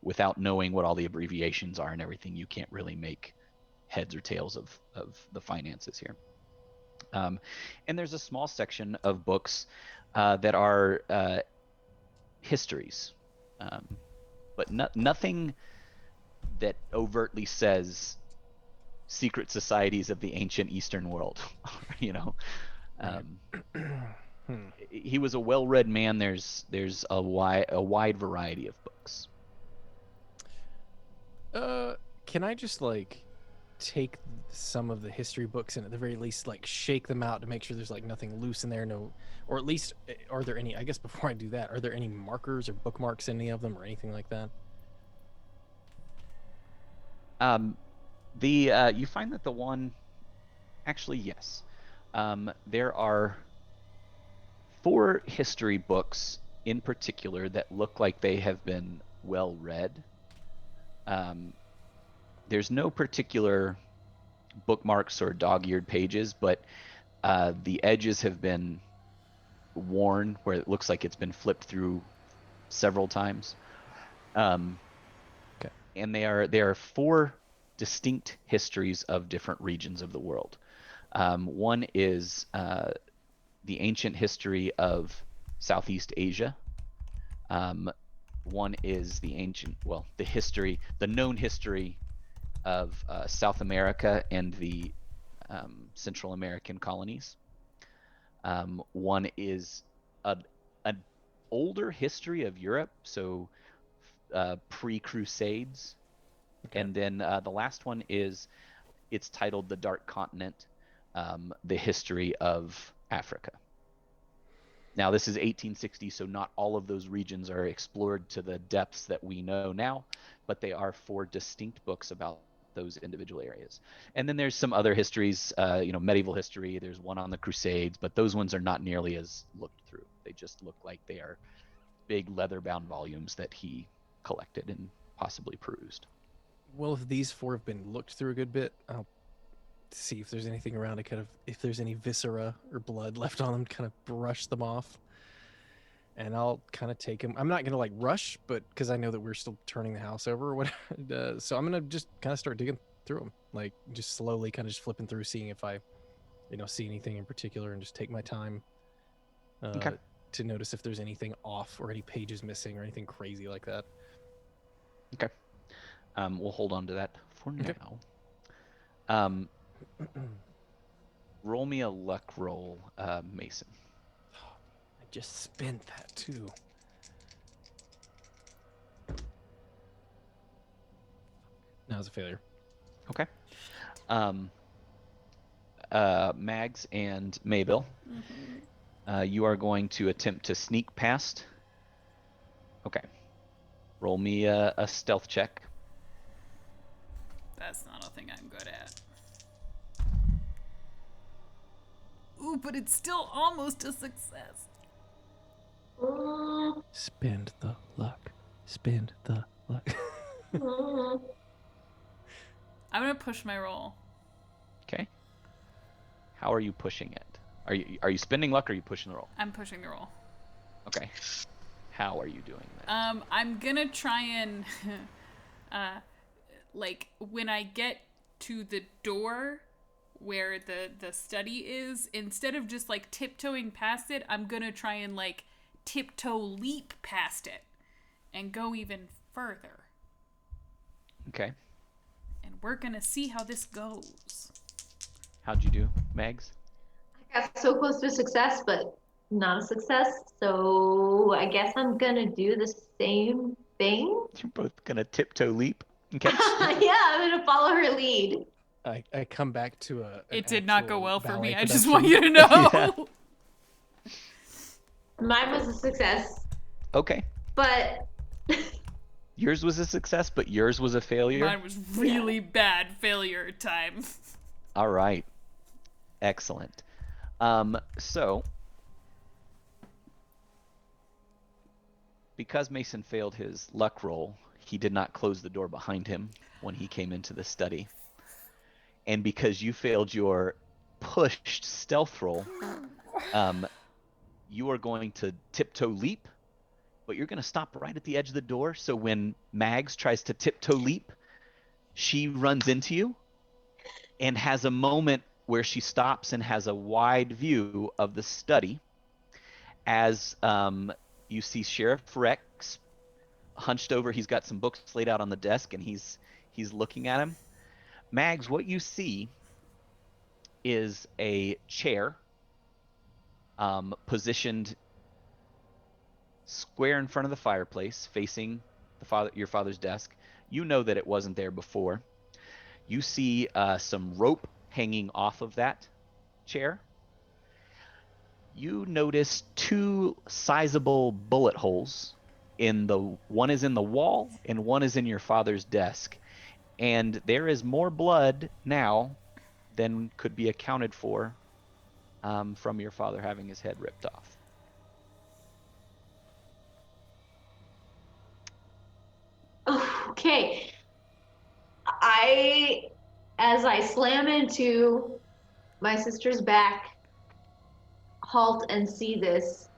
Without knowing what all the abbreviations are and everything, you can't really make heads or tails of the finances here. And there's a small section of books that are histories, but nothing that overtly says secret societies of the ancient Eastern world. You know, he was a well-read man. There's a wide variety of books. Can I just like take some of the history books and at the very least like shake them out to make sure there's like nothing loose in there, no, or at least are there any? I guess before I do that, are there any markers or bookmarks in any of them or anything like that? You find that the one, actually, yes, there are 4 history books in particular that look like they have been well read. There's no particular bookmarks or dog-eared pages, but the edges have been worn where it looks like it's been flipped through several times. Okay. And they are 4 distinct histories of different regions of the world. One is the ancient history of Southeast Asia. One is the known history of South America and the Central American colonies. One is an older history of Europe, so pre-Crusades. Okay. And then the last one it's titled The Dark Continent, the history of Africa. Now, this is 1860, so not all of those regions are explored to the depths that we know now, but they are 4 distinct books about those individual areas. And then there's some other histories, medieval history. There's one on the Crusades, but those ones are not nearly as looked through. They just look like they are big leather-bound volumes that he collected and possibly perused. Well, if these 4 have been looked through a good bit, I'll see if there's anything around to kind of, if there's any viscera or blood left on them, kind of brush them off. And I'll kind of take them. I'm not going to like rush, but because I know that we're still turning the house over or whatever. So I'm going to just kind of start digging through them, like just slowly kind of just flipping through, seeing if I, see anything in particular and just take my time to notice if there's anything off or any pages missing or anything crazy like that. Okay. We'll hold on to that for now. Roll me a luck roll, Mason. I just spent that too. That was a failure. Okay. Mags and Maybell, you are going to attempt to sneak past. Okay. Roll me a stealth check. That's not a thing I'm good at. Ooh, but it's still almost a success. Spend the luck. Spend the luck. I'm gonna push my roll. Okay. How are you pushing it? Are you spending luck or are you pushing the roll? I'm pushing the roll. Okay. How are you doing that? I'm gonna try and like when I get to the door where the study is, instead of just like tiptoeing past it, I'm gonna try and like tiptoe leap past it and go even further. Okay. And we're gonna see how this goes. How'd you do, Mags? I got so close to success, but not a success. So I guess I'm gonna do the same thing. You're both gonna tiptoe leap. Okay. Yeah, I'm gonna follow her lead. I come back to It did not go well for me. Production. I just want you to know. Yeah. Mine was a success. Okay. But Yours was a success, but yours was a failure. Mine was really bad failure time. All right. Excellent. So because Mason failed his luck roll, he did not close the door behind him when he came into the study. And because you failed your pushed stealth roll, You are going to tiptoe leap, but you're going to stop right at the edge of the door. So when Mags tries to tiptoe leap, she runs into you and has a moment where she stops and has a wide view of the study as you see Sheriff Rex hunched over. He's got some books laid out on the desk and he's looking at him. Mags, what you see is a chair positioned square in front of the fireplace, facing your father's desk. You know that it wasn't there before. You see some rope hanging off of that chair. You notice two sizable bullet holes one is in the wall and one is in your father's desk. And there is more blood now than could be accounted for from your father having his head ripped off. Okay. As I slam into my sister's back, halt and see this,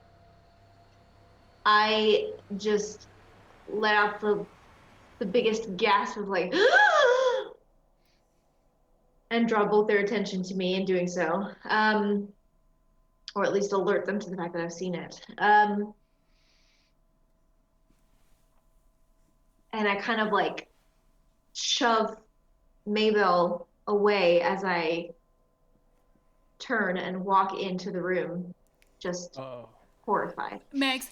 I just let out the biggest gasp of like, and draw both their attention to me in doing so. Or at least alert them to the fact that I've seen it. And I kind of like shove Maybell away as I turn and walk into the room, just Oh. horrified. Mags.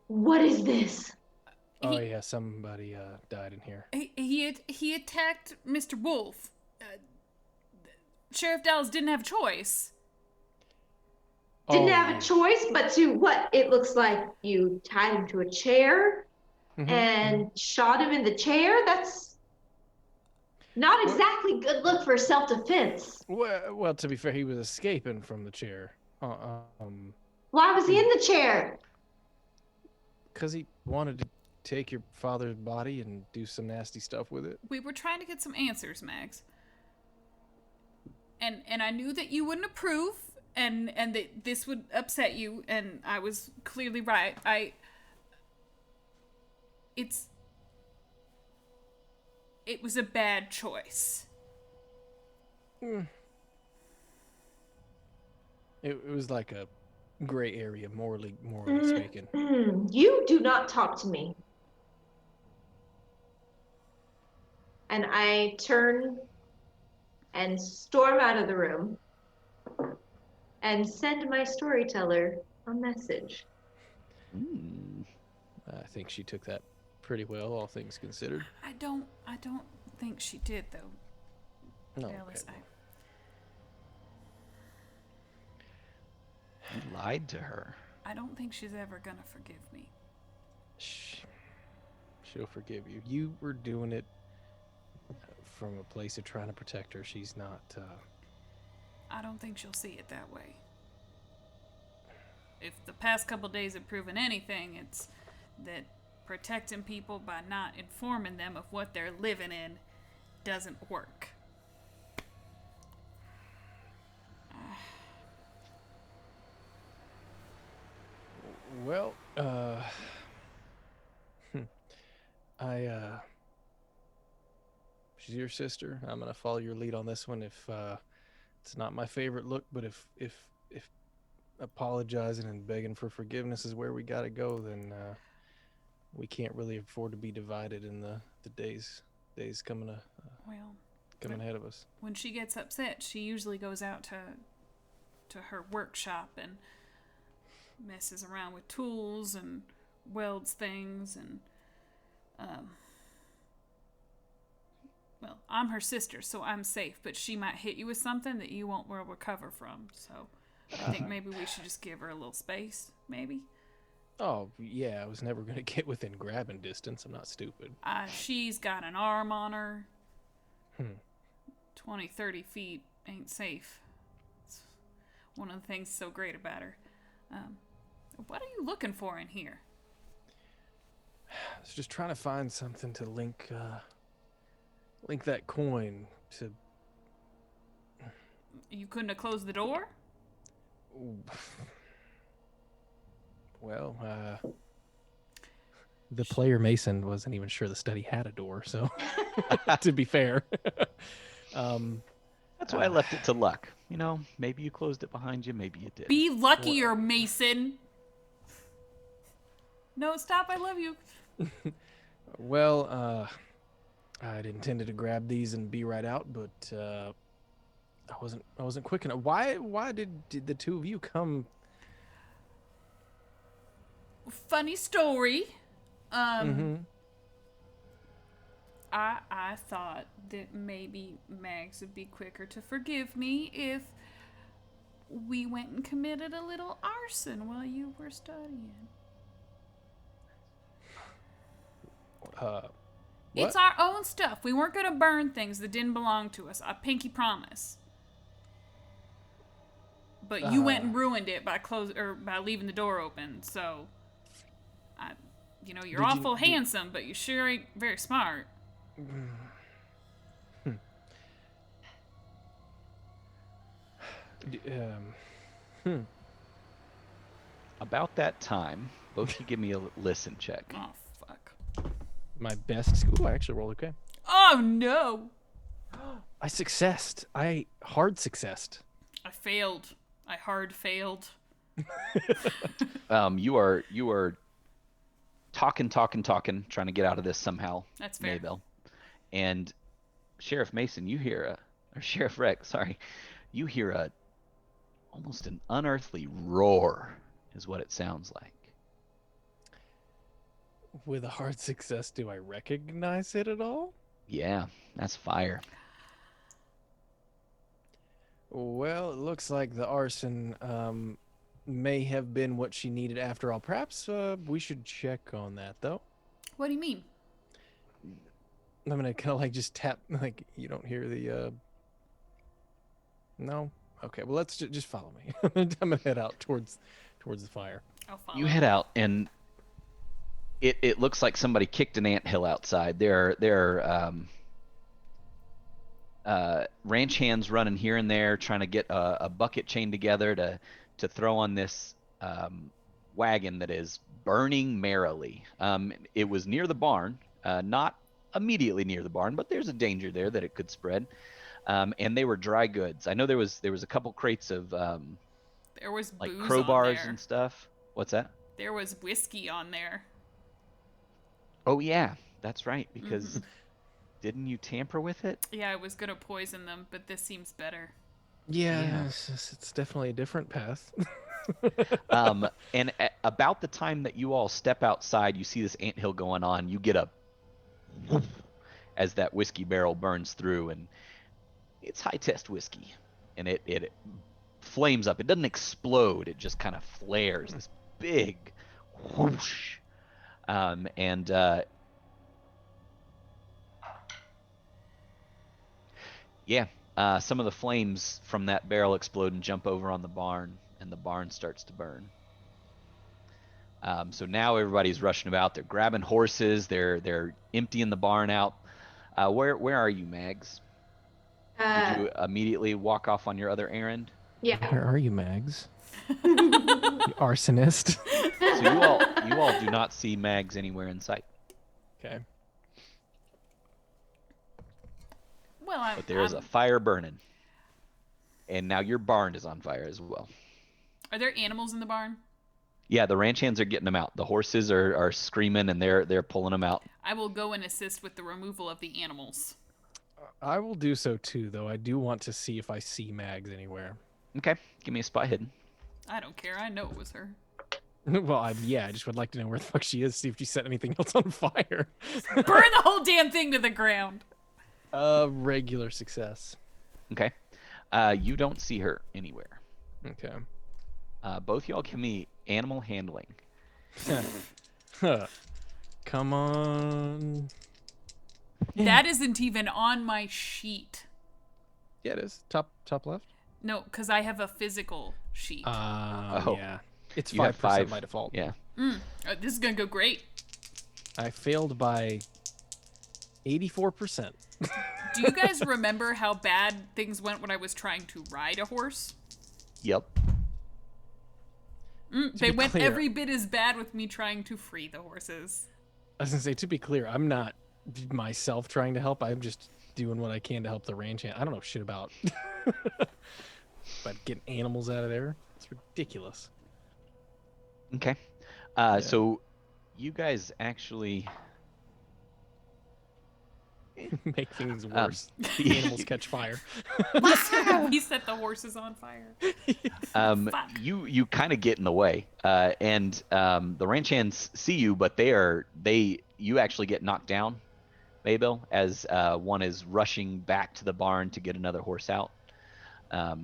What is this? Oh yeah, somebody died in here. He attacked Mr. Wolf. Sheriff Dallas didn't have a choice. Didn't Oh, have a choice but to what? It looks like you tied him to a chair and shot him in the chair. That's not exactly good look for self-defense. Well, to be fair, he was escaping from the chair. Why was he in the chair? Because he wanted to take your father's body and do some nasty stuff with it. We were trying to get some answers, Mags. And I knew that you wouldn't approve and that this would upset you, and I was clearly right. It was a bad choice. It was like a gray area, morally speaking. You do not talk to me. And I turn and storm out of the room and send my storyteller a message. I think she took that pretty well, all things considered. I don't think she did, though. No, Dallas, okay. You lied to her. I don't think she's ever gonna forgive me. She'll forgive you. You were doing it from a place of trying to protect her. She's not. I don't think she'll see it that way. If the past couple days have proven anything, it's that protecting people by not informing them of what they're living in doesn't work. Well, she's your sister. I'm gonna follow your lead on this one. If it's not my favorite look, but if apologizing and begging for forgiveness is where we gotta go, then we can't really afford to be divided in the days coming ahead of us. When she gets upset, she usually goes out to her workshop and messes around with tools and welds things and well, I'm her sister, so I'm safe, but she might hit you with something that you won't recover from. So I think maybe we should just give her a little space, maybe. Oh, yeah, I was never going to get within grabbing distance. I'm not stupid. She's got an arm on her. 20, 30 feet ain't safe. It's one of the things so great about her. What are you looking for in here? I was just trying to find something to link that coin to You couldn't have closed the door? Well, the player Mason wasn't even sure the study had a door, so to be fair. That's why I left it to luck. You know, maybe you closed it behind you, maybe you did. Be luckier, Mason. No, stop. I love you. Well, I'd intended to grab these and be right out, but I wasn't quick enough. Why did the two of you come? Funny story. I thought that maybe Mags would be quicker to forgive me if we went and committed a little arson while you were studying. It's our own stuff. We weren't gonna burn things that didn't belong to us. I pinky promise. But you went and ruined it by by leaving the door open. So, you're awful handsome, but you sure ain't very smart. About that time, both you give me a listen check. Oh, fuck. My best school. I actually rolled okay. Oh, no. I successed. I hard successed. I failed. I hard failed. You are talking, trying to get out of this somehow. That's fair. Maybell. And Sheriff Mason, or Sheriff Rex, sorry, you hear almost an unearthly roar, is what it sounds like. With a hard success, do I recognize it at all? Yeah, that's fire. Well, it looks like the arson may have been what she needed after all. Perhaps we should check on that, though. What do you mean? I'm gonna kind of like just tap, like you don't hear the. No. Okay. Well, let's just follow me. I'm gonna head out towards the fire. I'll follow. You head out, and it looks like somebody kicked an anthill outside. There are ranch hands running here and there, trying to get a bucket chained together to throw on this wagon that is burning merrily. It was near the barn, not immediately near the barn, but there's a danger there that it could spread. And they were dry goods. I know there was a couple crates of there was like booze crowbars on there. and stuff. What's that? There was whiskey on there. Oh yeah, that's right. Because didn't you tamper with it? Yeah, I was gonna poison them, but this seems better. Yeah. It's definitely a different path. And about the time that you all step outside, you see this anthill going on. You get a whoop as that whiskey barrel burns through, and it's high test whiskey, and it flames up. It doesn't explode. It just kind of flares. This big whoosh, some of the flames from that barrel explode and jump over on the barn, and the barn starts to burn. So now everybody's rushing about. They're grabbing horses. They're emptying the barn out. Where are you, Mags? Did you immediately walk off on your other errand? Yeah. Where are you, Mags? You arsonist. So you all do not see Mags anywhere in sight. Okay. Well, But there is a fire burning. And now your barn is on fire as well. Are there animals in the barn? Yeah, the ranch hands are getting them out. The horses are screaming, and they're pulling them out. I will go and assist with the removal of the animals. I will do so too, though. I do want to see if I see Mags anywhere. Okay, give me a spot hidden. I don't care. I know it was her. Well, I just would like to know where the fuck she is, see if she set anything else on fire. Burn the whole damn thing to the ground. Regular success. Okay. You don't see her anywhere. Okay. Both y'all give me animal handling. Come on. That isn't even on my sheet. Yeah, it is. Top left. No, because I have a physical sheet. Yeah. It's You have 5% by default. Yeah. This is going to go great. I failed by 84%. Do you guys remember how bad things went when I was trying to ride a horse? Yep. They be went clear- every bit as bad with me trying to free the horses. I was gonna say, to be clear, I'm not myself trying to help. I'm just doing what I can to help the ranch hand. I don't know shit about getting animals out of there. It's ridiculous. Okay. So you guys actually Make things worse. the Animals catch fire. We set the horses on fire. Fuck. you kind of get in the way, and the ranch hands see you, but you actually get knocked down, Maybell, as one is rushing back to the barn to get another horse out. I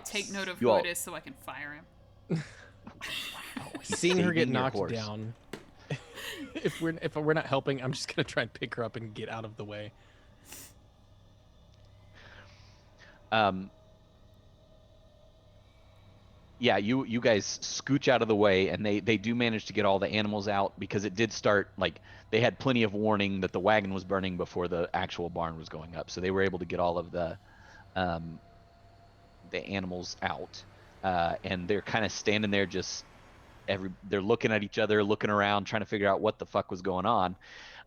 take note of You who all- it is so I can fire him. Seeing her get saving your knocked horse. down. If we're not helping, I'm just gonna try and pick her up and get out of the way. Yeah, you guys scooch out of the way, and they do manage to get all the animals out, because it did start, like, they had plenty of warning that the wagon was burning before the actual barn was going up, so they were able to get all of the animals out, and they're kind of standing there, just they're looking at each other, looking around, trying to figure out what the fuck was going on,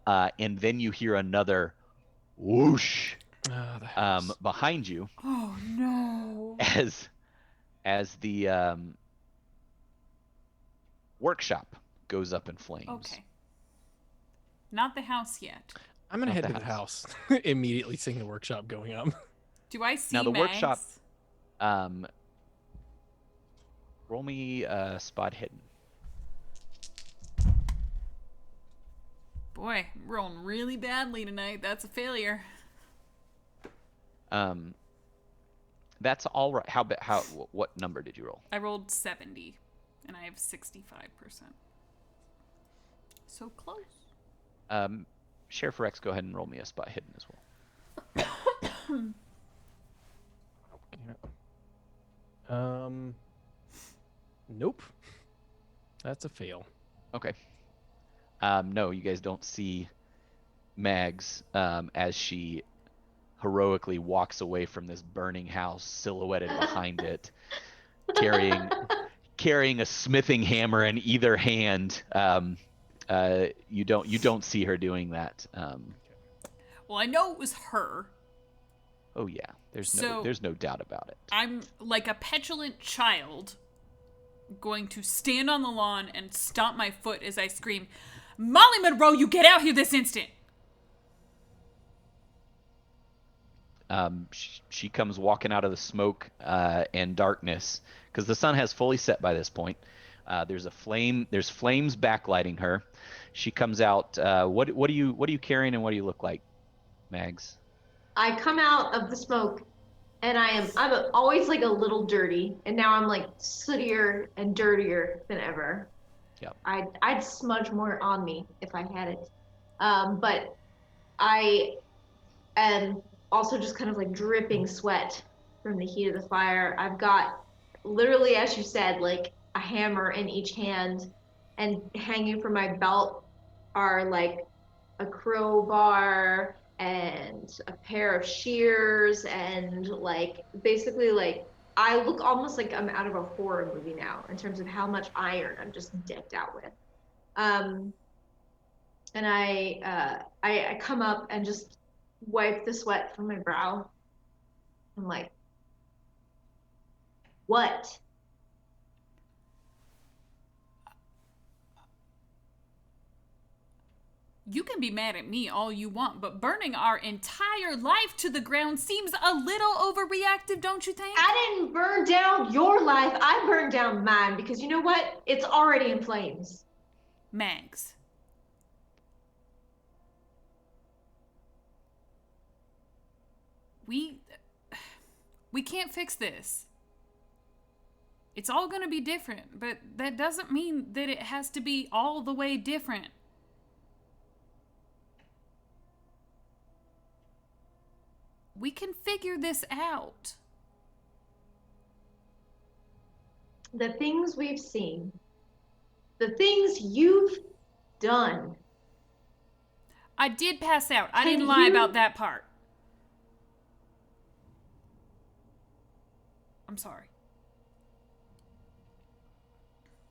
and then you hear another whoosh The house. behind you Oh no. as the workshop goes up in flames. Okay. Not the house yet. I'm gonna Not head the to the house. Immediately seeing the workshop going up. Do I see Now, the Mags? workshop- Roll me spot hidden. Boy, I'm rolling really badly tonight. That's a failure. That's all right. What number did you roll? I rolled 70, and I have 65%. So close. Sheriff Rex, go ahead and roll me a spot hidden as well. Nope. That's a fail. Okay. No, you guys don't see Mags as she heroically walks away from this burning house, silhouetted behind it, carrying a smithing hammer in either hand. You don't see her doing that. Well, I know it was her. Oh yeah, there's So- no doubt about it. I'm like a petulant child going to stand on the lawn and stomp my foot as I scream, Molly Monroe, you get out here this instant! She comes walking out of the smoke and darkness, because the sun has fully set by this point. There's flames backlighting her. She comes out. What are you carrying, and what do you look like, Mags? I come out of the smoke, and I'm always like a little dirty, and now I'm like sootier and dirtier than ever. Yep. I'd smudge more on me if I had it, but I am also just kind of like dripping sweat from the heat of the fire. I've got literally, as you said, like a hammer in each hand, and hanging from my belt are like a crowbar and a pair of shears, and like basically like I look almost like I'm out of a horror movie now in terms of how much iron I'm just decked out with. And I come up and just wipe the sweat from my brow. I'm like, what? You can be mad at me all you want, but burning our entire life to the ground seems a little overreactive, don't you think? I didn't burn down your life. I burned down mine because you know what? It's already in flames. Mags. We can't fix this. It's all gonna be different, but that doesn't mean that it has to be all the way different. We can figure this out. The things we've seen, the things you've done. I did pass out. I Can didn't lie you- about that part. I'm sorry.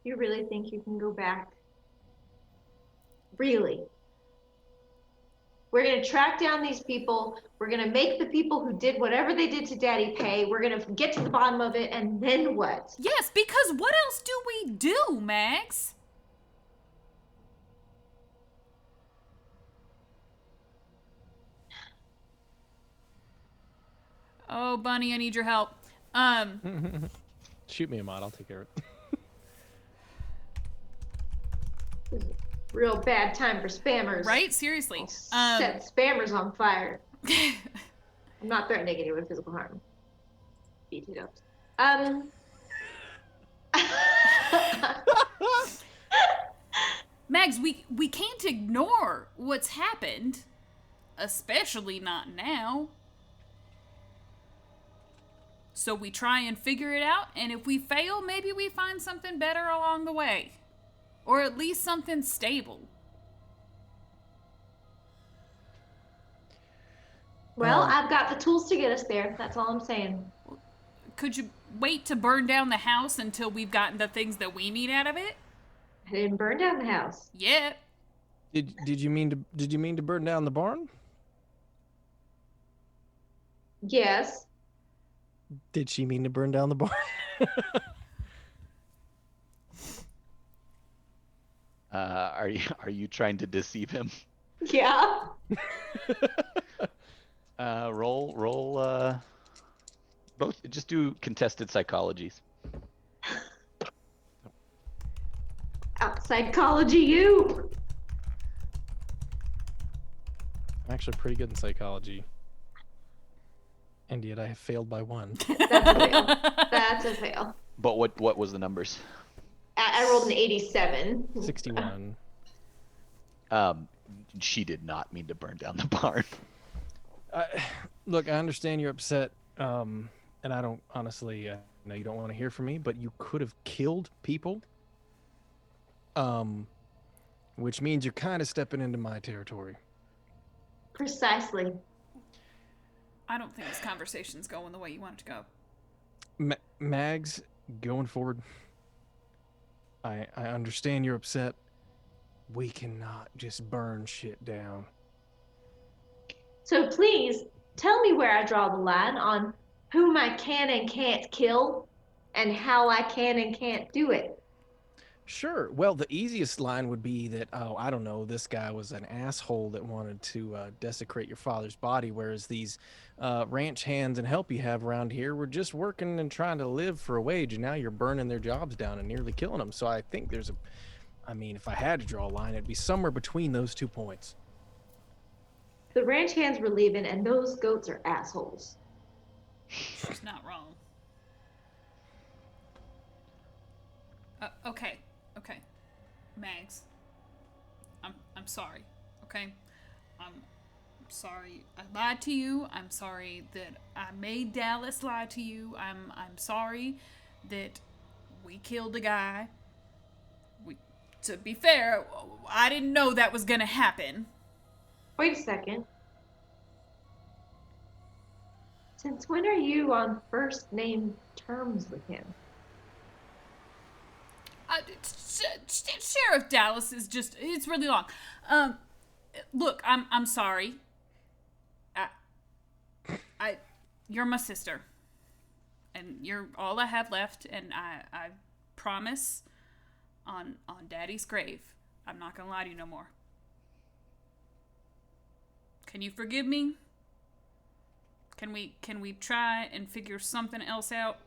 You really think you can go back? Really? We're going to track down these people. We're going to make the people who did whatever they did to Daddy pay. We're going to get to the bottom of it, and then what? Yes, because what else do we do, Max? Oh, Bunny, I need your help. Shoot me a mod. I'll take care of it. This is a real bad time for spammers. Right? Seriously. Set spammers on fire. I'm not threatening anyone with physical harm. Beat it up. Mags, we can't ignore what's happened. Especially not now. So we try and figure it out, and if we fail, maybe we find something better along the way. Or at least something stable. Well, I've got the tools to get us there. That's all I'm saying. Could you wait to burn down the house until we've gotten the things that we need out of it? I didn't burn down the house. Yeah. Did you mean to burn down the barn? Yes. Did she mean to burn down the barn? Are you trying to deceive him? Yeah. Roll. Both. Just do contested psychologies. Out psychology, you. I'm actually pretty good in psychology. And yet I have failed by 1. That's a fail. That's a fail. But what was the numbers? I rolled an 87. 61. She did not mean to burn down the barn. Look, I understand you're upset, and I don't honestly know you don't want to hear from me, but you could have killed people, which means you're kind of stepping into my territory. Precisely. I don't think this conversation's going the way you want it to go. Mags, going forward, I understand you're upset. We cannot just burn shit down. So please tell me where I draw the line on whom I can and can't kill and how I can and can't do it. Sure. Well, the easiest line would be that, oh, I don't know, this guy was an asshole that wanted to desecrate your father's body, whereas these ranch hands and help you have around here were just working and trying to live for a wage, and now you're burning their jobs down and nearly killing them. So I think there's if I had to draw a line, it'd be somewhere between those 2 points. The ranch hands were leaving, and those goats are assholes. She's not wrong. Okay. Mags. I'm sorry. Okay? I'm sorry I lied to you. I'm sorry that I made Dallas lie to you. I'm sorry that we killed a guy. To be fair, I didn't know that was gonna happen. Wait a second. Since when are you on first name terms with him? Sheriff Dallas is it's really long. Look, I'm sorry. You're my sister. And you're all I have left, and I promise on Daddy's grave, I'm not gonna lie to you no more. Can you forgive me? Can we try and figure something else out?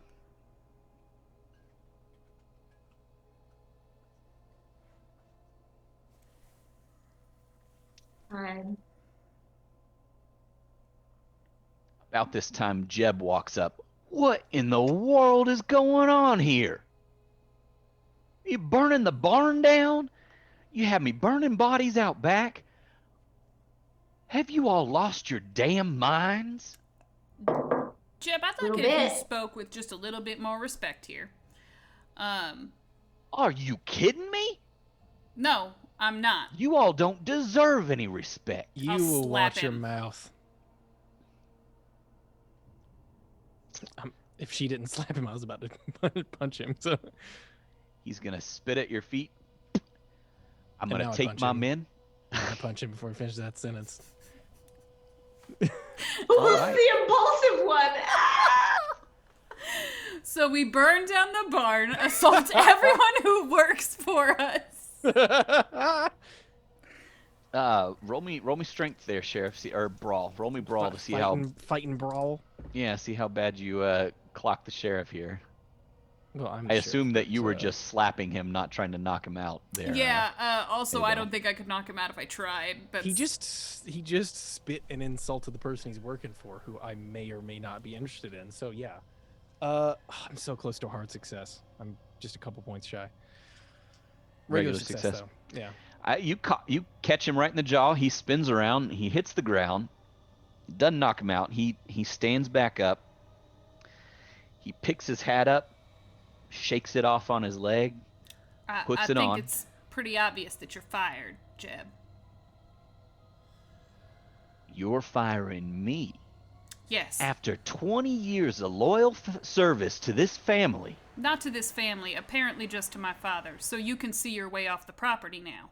Fine. About this time, Jeb walks up. What in the world is going on here? You burning the barn down? You have me burning bodies out back? Have you all lost your damn minds? Jeb, I'd like Little it if you bit. spoke with just a little bit more respect here. Are you kidding me? No, I'm not. You all don't deserve any respect. You I'll will slap watch your him. mouth. If she didn't slap him, I was about to punch him. So He's gonna spit at your feet. I'm And gonna now I take punch my him. men. I punch him before he finishes that sentence. Who's right. the impulsive one? So we burn down the barn, assault everyone who works for us. Roll me strength there, Sheriff. Or brawl. Roll me brawl to see fighting brawl. see how bad you clock the sheriff here. Well, I'm I the assume sheriff, that you were just slapping him, not trying to knock him out there. Yeah, also, I Maybell. don't think I could knock him out if I tried. That's... He just spit and insulted the person he's working for, who I may or may not be interested in. So yeah, I'm so close to a hard success. I'm just a couple points shy. Regular success. Though. Yeah. You catch him right in the jaw. He spins around. He hits the ground. Doesn't knock him out. He stands back up. He picks his hat up, shakes it off on his leg, puts it on. I think it's pretty obvious that you're fired, Jeb. You're firing me. Yes. After 20 years of loyal service to this family. Not to this family, apparently just to my father, so you can see your way off the property now.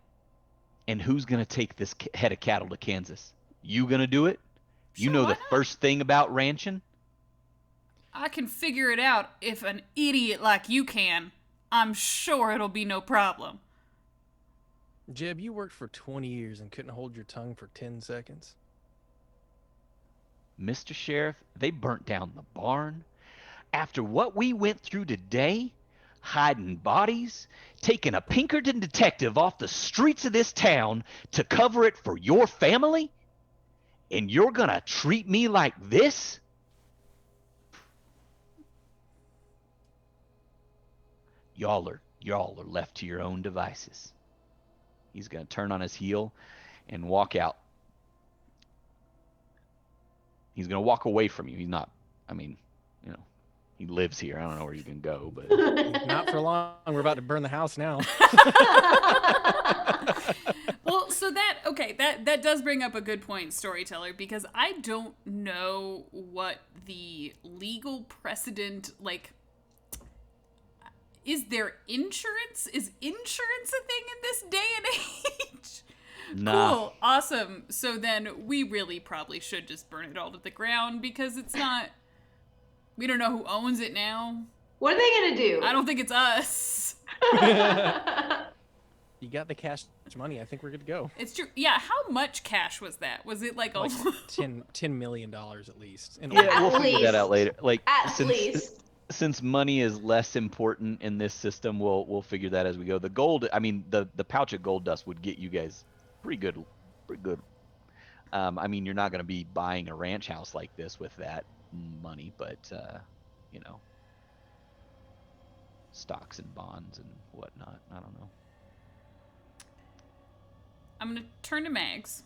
And who's going to take this head of cattle to Kansas? You going to do it? You Sure, know why the not? first thing about ranching? I can figure it out if an idiot like you can. I'm sure it'll be no problem. Jeb, you worked for 20 years and couldn't hold your tongue for 10 seconds. Mr. Sheriff, they burnt down the barn. After what we went through today, hiding bodies, taking a Pinkerton detective off the streets of this town to cover it for your family? And you're gonna treat me like this? Y'all are left to your own devices. He's gonna turn on his heel and walk out. He's gonna walk away from you. He's not, he lives here. I don't know where you can go, but Not for long. We're about to burn the house now. Well, so that does bring up a good point, storyteller, because I don't know what the legal precedent, like, is there insurance? Is insurance a thing in this day and age? nah. Cool, awesome. So then we really probably should just burn it all to the ground because it's not, we don't know who owns it now. What are they gonna do? I don't think it's us. You got the cash money. I think we're good to go. It's true. Yeah, how much cash was that? Was it like Like a... $10 million at least. And Yeah, we'll At figure that out later. Like At least. since money is less important in this system, we'll figure that as we go. The gold, the pouch of gold dust would get you guys pretty good. You're not going to be buying a ranch house like this with that money, but stocks and bonds and whatnot. I don't know. I'm going to turn to Mags.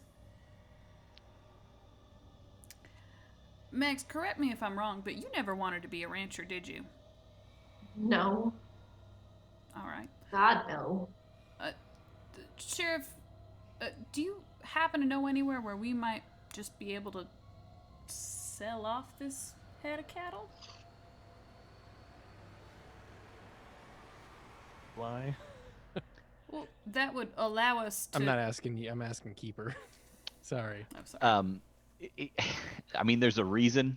Mags, correct me if I'm wrong, but you never wanted to be a rancher, did you? No. All right. God, no. Sheriff, do you happen to know anywhere where we might just be able to sell off this head of cattle? Why? Well, that would allow us to... I'm not asking you. I'm asking Keeper. Sorry. I'm sorry. There's a reason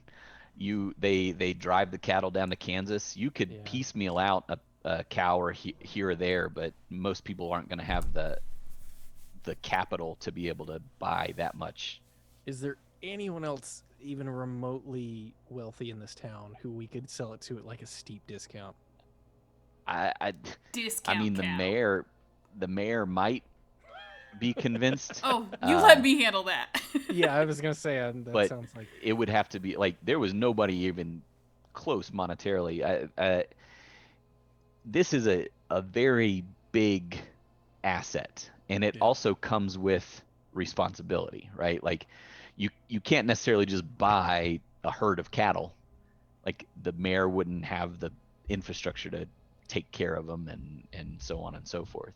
they drive the cattle down to Kansas. You could piecemeal out a cow or here or there, but most people aren't going to have the capital to be able to buy that much. Is there anyone else even remotely wealthy in this town who we could sell it to at like a steep discount? Discount cow. The mayor might be convinced. Oh, you let me handle that. Yeah, I was gonna say that but sounds like it would have to be like there was nobody even close monetarily. This is a very big asset, and it also comes with responsibility, right? Like you can't necessarily just buy a herd of cattle. Like the mayor wouldn't have the infrastructure to take care of them and so on and so forth.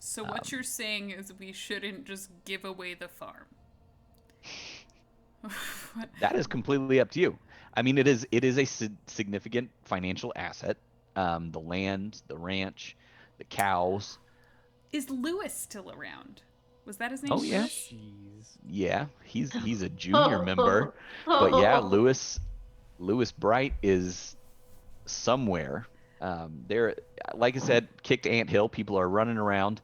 So what you're saying is we shouldn't just give away the farm. That is completely up to you. I mean, it is a significant financial asset. The land, the ranch, the cows. Is Lewis still around? Was that his name? Oh yeah, Lewis? Jeez. yeah. He's a junior member, but yeah, Lewis Bright is somewhere. There, like I said, kicked ant hill. People are running around,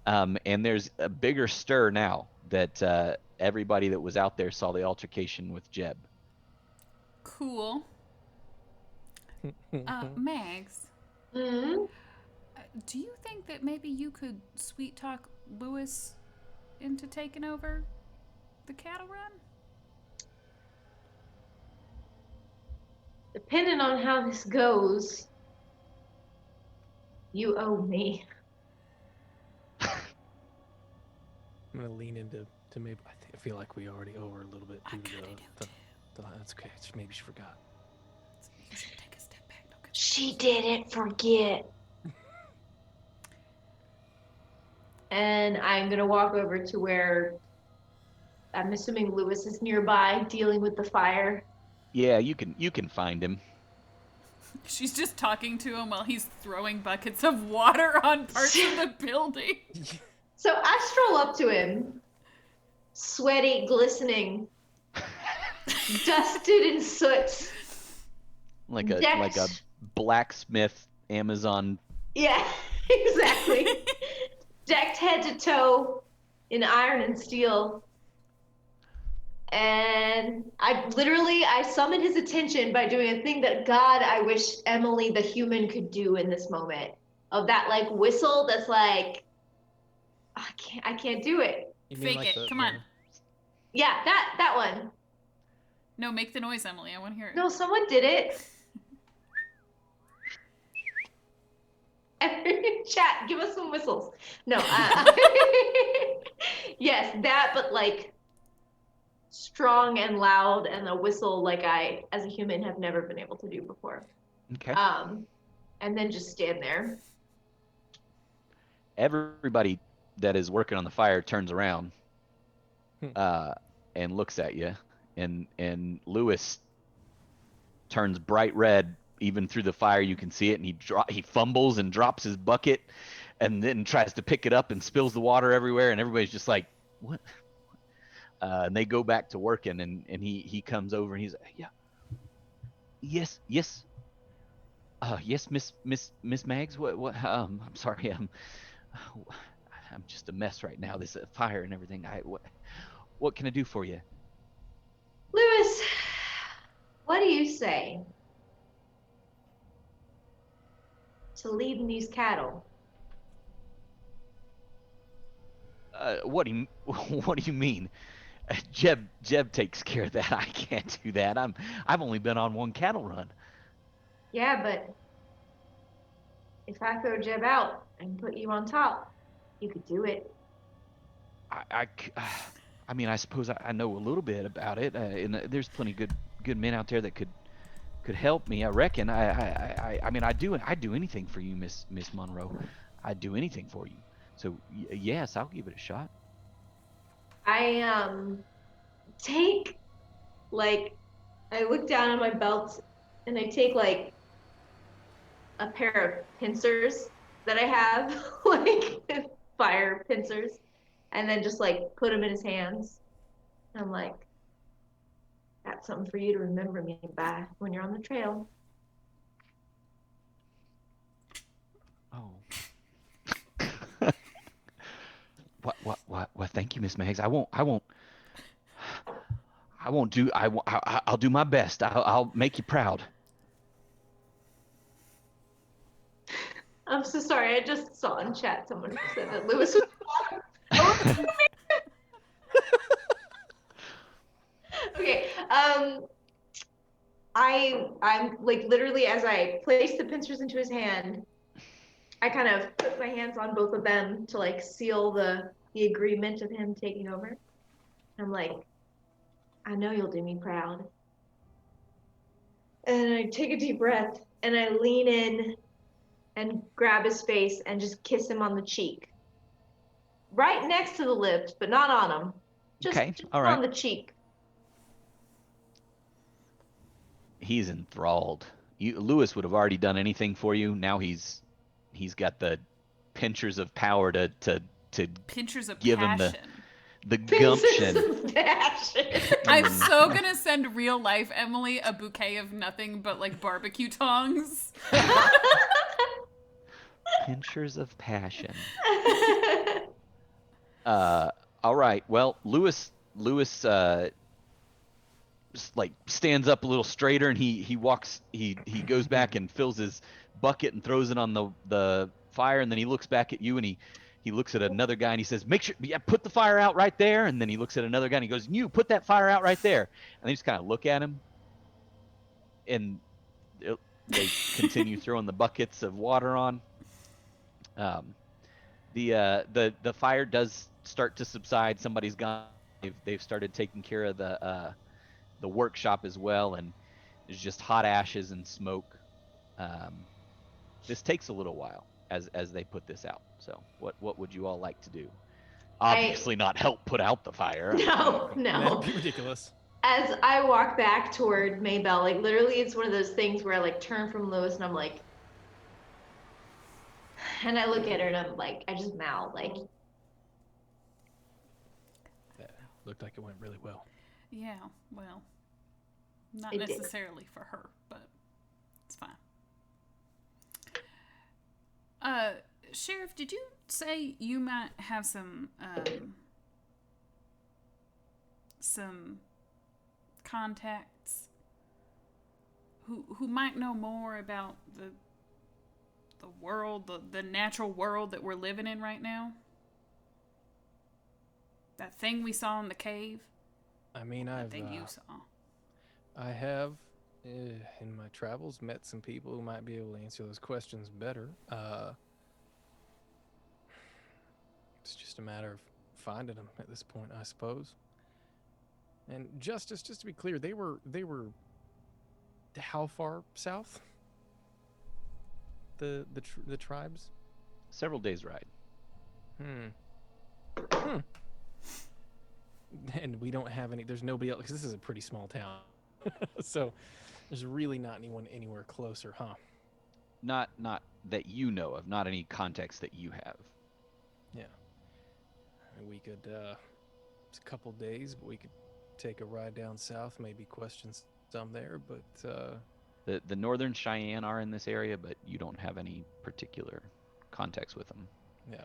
and there's a bigger stir now that everybody that was out there saw the altercation with Jeb. Cool. Mags, Hmm? do you think that maybe you could sweet talk Lewis into taking over the cattle run? Depending on how this goes, you owe me. I'm gonna lean into maybe. I feel like we already owe her a little bit I due to kinda do that's okay. Maybe she forgot. You should take a step back. Don't get She didn't forget. And I'm gonna walk over to where I'm assuming Lewis is nearby dealing with the fire. Yeah, you can find him. She's just talking to him while he's throwing buckets of water on parts of the building. So I stroll up to him, sweaty, glistening, dusted in soot. like a Decked. blacksmith Amazon. Yeah, exactly. Decked head to toe in iron and steel. And I summoned his attention by doing a thing that God, I wish Emily the human could do in this moment. Of that like whistle that's like, I can't do it. You mean Fake like it. Come on. Yeah, that one. No, make the noise, Emily. I want to hear it. No, someone did it. Chat, give us some whistles. No, yes, that, but like strong and loud and a whistle like I, as a human, have never been able to do before. Okay. And then just stand there. Everybody that is working on the fire turns around, Hmm. and looks at you, and Lewis turns bright red. Even through the fire, you can see it, and he fumbles and drops his bucket, and then tries to pick it up and spills the water everywhere, and everybody's just like, "What?" And they go back to working, and he comes over and he's like, "Yeah, yes, yes, yes, Miss Mags. What? I'm sorry. I'm just a mess right now. This fire and everything. What can I do for you?" Lewis, what do you say to leading these cattle? What do you what do you mean? Jeb takes care of that. I can't do that. I've only been on one cattle run. Yeah, but if I throw Jeb out and put you on top, you could do it. I mean, I suppose I know a little bit about it, and there's plenty good men out there that could help me. I reckon. I mean, I'd do anything for you, Miss Monroe. I'd do anything for you. So yes, I'll give it a shot. I take like I look down at my belt and I take like a pair of pincers that I have, like fire pincers, and then just like put them in his hands. I'm like, that's something for you to remember me by when you're on the trail. Oh. What? Thank you, Miss Meggs. I won't do. I'll do my best. I'll make you proud. I'm so sorry. I just saw in chat someone said that Lewis was. Oh, okay. I'm like literally as I place the pincers into his hand, I kind of put my hands on both of them to like seal the agreement of him taking over. I'm like, I know you'll do me proud. And I take a deep breath and I lean in and grab his face and just kiss him on the cheek. right next to the lips, but not on them. Just, Okay, just all on right. the cheek. He's enthralled. Lewis would have already done anything for you. Now he's got the pincers of power to Pinchers of give him passion. the Pincers gumption. of passion. I'm so gonna send real life Emily a bouquet of nothing but like barbecue tongs. Pincers of passion. All right. Well, Lewis like stands up a little straighter, and he walks he goes back and fills his bucket and throws it on the fire, and then he looks back at you, and he looks at another guy, and he says, make sure, yeah, put the fire out right there. And then he looks at another guy, and he goes, you put that fire out right there. And they just kind of look at him, and they continue throwing the buckets of water on. The fire does start to subside. Somebody's gone. They've started taking care of the workshop as well, and there's just hot ashes and smoke. This takes a little while as they put this out. So what would you all like to do? Obviously not help put out the fire. No, That'd no. be ridiculous. As I walk back toward Maybell, like literally it's one of those things where I like turn from Lewis and I'm like, and I look at her and I'm like, I just mouth like, That looked like it went really well. Yeah, well, not It did. necessarily for her, but it's fine. Sheriff, did you say you might have some contacts who might know more about the world, the natural world that we're living in right now? That thing we saw in the cave? I mean, That thing you saw. I have, in my travels, met some people who might be able to answer those questions better. It's just a matter of finding them at this point, I suppose. And Justice, just to be clear, they were how far south? The tribes? Several days ride. And we don't have any. There's nobody else because this is a pretty small town, so there's really not anyone anywhere closer, huh? Not that you know of. Not any context that you have. Yeah. We could. It's a couple days, but we could take a ride down south. Maybe question some there, but. The Northern Cheyenne are in this area, but you don't have any particular context with them. Yeah.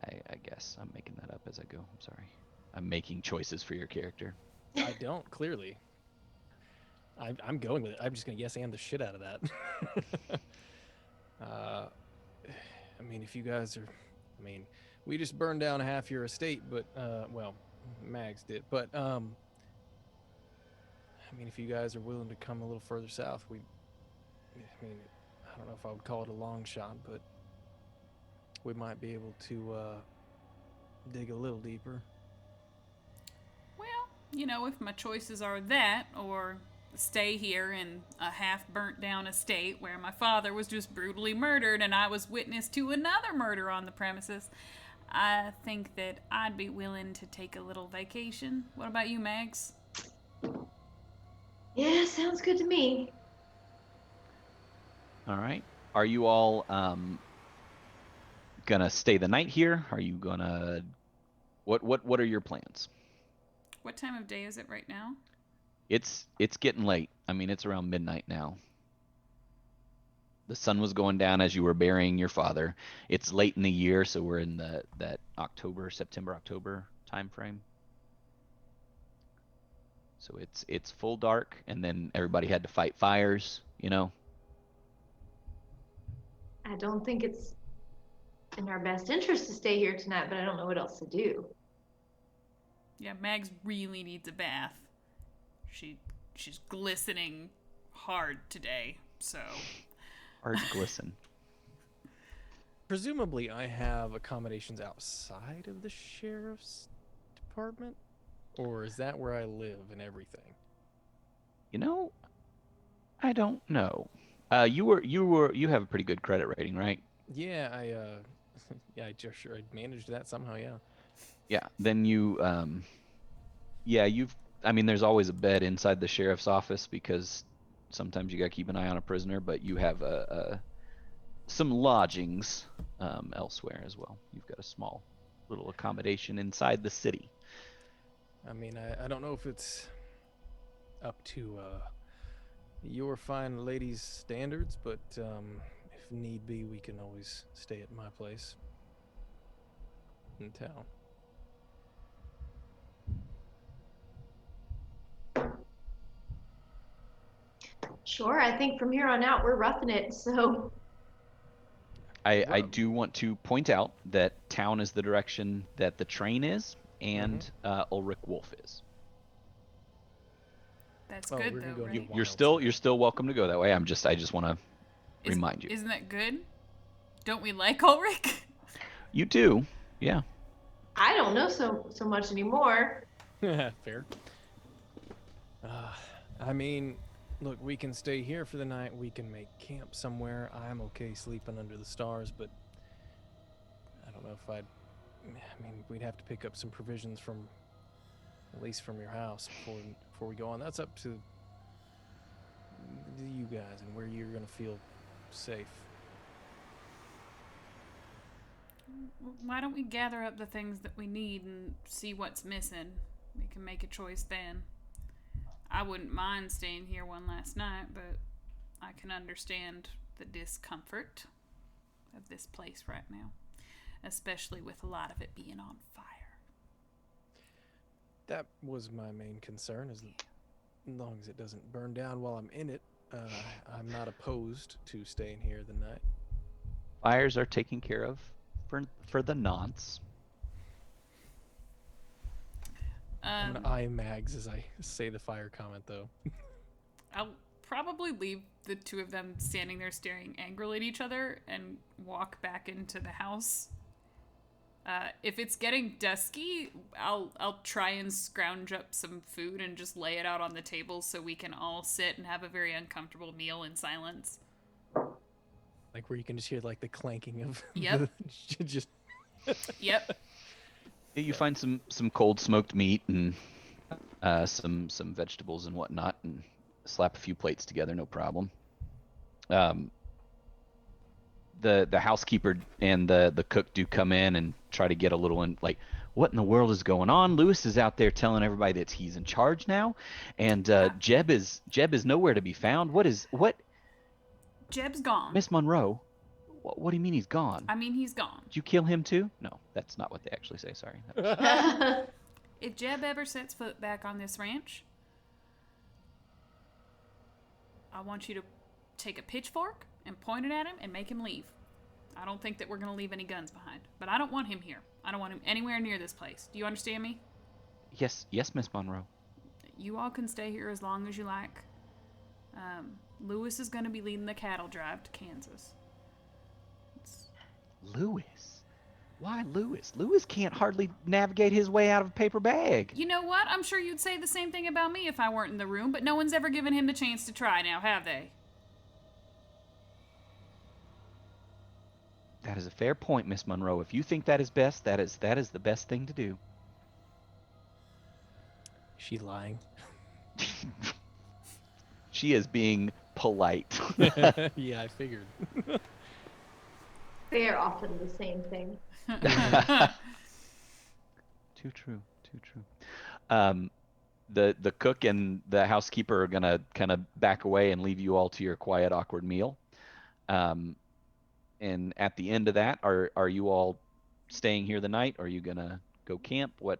I guess I'm making that up as I go. I'm sorry. I'm making choices for your character. I don't, clearly. I'm going with it. I'm just going to yes and the shit out of that. I mean, if you guys are... I mean, we just burned down half your estate, but... well, Mags did. But, I mean, if you guys are willing to come a little further south, I mean, I don't know if I would call it a long shot, but we might be able to dig a little deeper. Well, you know, if my choices are that or stay here in a half burnt down estate where my father was just brutally murdered and I was witness to another murder on the premises, I think that I'd be willing to take a little vacation. What about you, Mags? yeah, sounds good to me. All right. Are you all gonna stay the night here? Are you gonna what are your plans? What time of day is it right now? It's getting late. I mean, it's around midnight now. The sun was going down as you were burying your father. It's late in the year, so we're in that September October time frame. So it's full dark, and then everybody had to fight fires, you know. I don't think it's in our best interest to stay here tonight, but I don't know what else to do. Yeah, Mags really needs a bath. She's glistening hard today, so... Hard to glisten. Presumably, I have accommodations outside of the sheriff's department, or is that where I live and everything? You know, I don't know. You have a pretty good credit rating, right? Yeah, yeah, I just sure I managed that somehow. Yeah. Yeah. Then I mean, there's always a bed inside the sheriff's office because sometimes you got to keep an eye on a prisoner, but you have some lodgings elsewhere as well. You've got a small little accommodation inside the city. I mean, I don't know if it's up to your fine lady's standards, but if need be, we can always stay at my place in town. Sure, I think from here on out we're roughing it, so I Well, do want to point out that town is the direction that the train is, and Ulrich Wolf is. That's Oh, good we're gonna though, go into right? You're still welcome to go that way. I just want to remind you. Isn't that good? Don't we like Ulrich? You do, yeah. I don't know so much anymore. Fair. I mean, look, we can stay here for the night. We can make camp somewhere. I'm okay sleeping under the stars, but I don't know if I'd. I mean, we'd have to pick up some provisions from, at least from your house before we go on. That's up to you guys and where you're gonna feel safe. Why don't we gather up the things that we need and see what's missing? We can make a choice then. I wouldn't mind staying here one last night, but I can understand the discomfort of this place right now, especially with a lot of it being on fire. That was my main concern, as long as it doesn't burn down while I'm in it. I'm not opposed to staying here the night. Fires are taken care of for the nonce. I'm gonna eye Mags as I say the fire comment, though. I'll probably leave the two of them standing there staring angrily at each other and walk back into the house. If it's getting dusky, I'll try and scrounge up some food and just lay it out on the table so we can all sit and have a very uncomfortable meal in silence. Like where you can just hear like the clanking of Yep. just Yep. You find some cold smoked meat and some vegetables and whatnot, and slap a few plates together, no problem. The housekeeper and the cook do come in and try to get a little in, like, what in the world is going on? Lewis is out there telling everybody that he's in charge now, and Jeb is nowhere to be found. What? Jeb's gone. Miss Monroe? What do you mean he's gone? I mean, he's gone. Did you kill him too? No, that's not what they actually say. Sorry. If Jeb ever sets foot back on this ranch, I want you to take a pitchfork and point it at him and make him leave. I don't think that we're going to leave any guns behind, but I don't want him here. I don't want him anywhere near this place. Do you understand me? Yes, Miss Monroe. You all can stay here as long as you like. Lewis is going to be leading the cattle drive to Kansas. Lewis? Why Lewis? Lewis can't hardly navigate his way out of a paper bag. You know what? I'm sure you'd say the same thing about me if I weren't in the room, but no one's ever given him the chance to try now, have they? That is a fair point, Miss Monroe. If you think that is best, that is the best thing to do. she lying. She is being polite. Yeah, I figured. They are often the same thing. Too true. The cook and the housekeeper are gonna kind of back away and leave you all to your quiet, awkward meal. And at the end of that, are you all staying here the night? Are you gonna go camp? What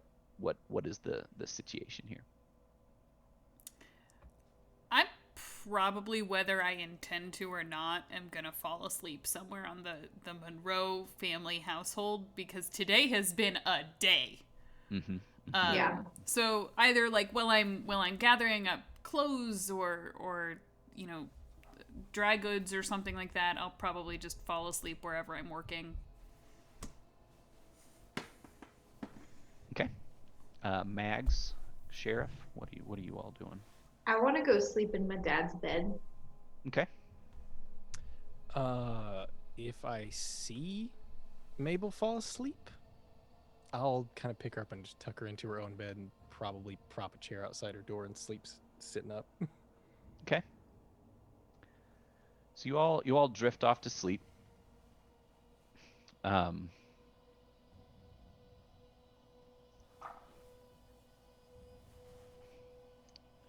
is the situation here? I'm probably, whether I intend to or not, am gonna fall asleep somewhere on the Monroe family household because today has been a day. Mm-hmm. Yeah. So either like while I'm gathering up clothes or you know, dry goods or something like that, I'll probably just fall asleep wherever I'm working. Okay. Mags, Sheriff, what are you all doing? I want to go sleep in my dad's bed. Okay. If I see Mabel fall asleep, I'll kind of pick her up and just tuck her into her own bed and probably prop a chair outside her door and sleep sitting up. Okay. So you all drift off to sleep. I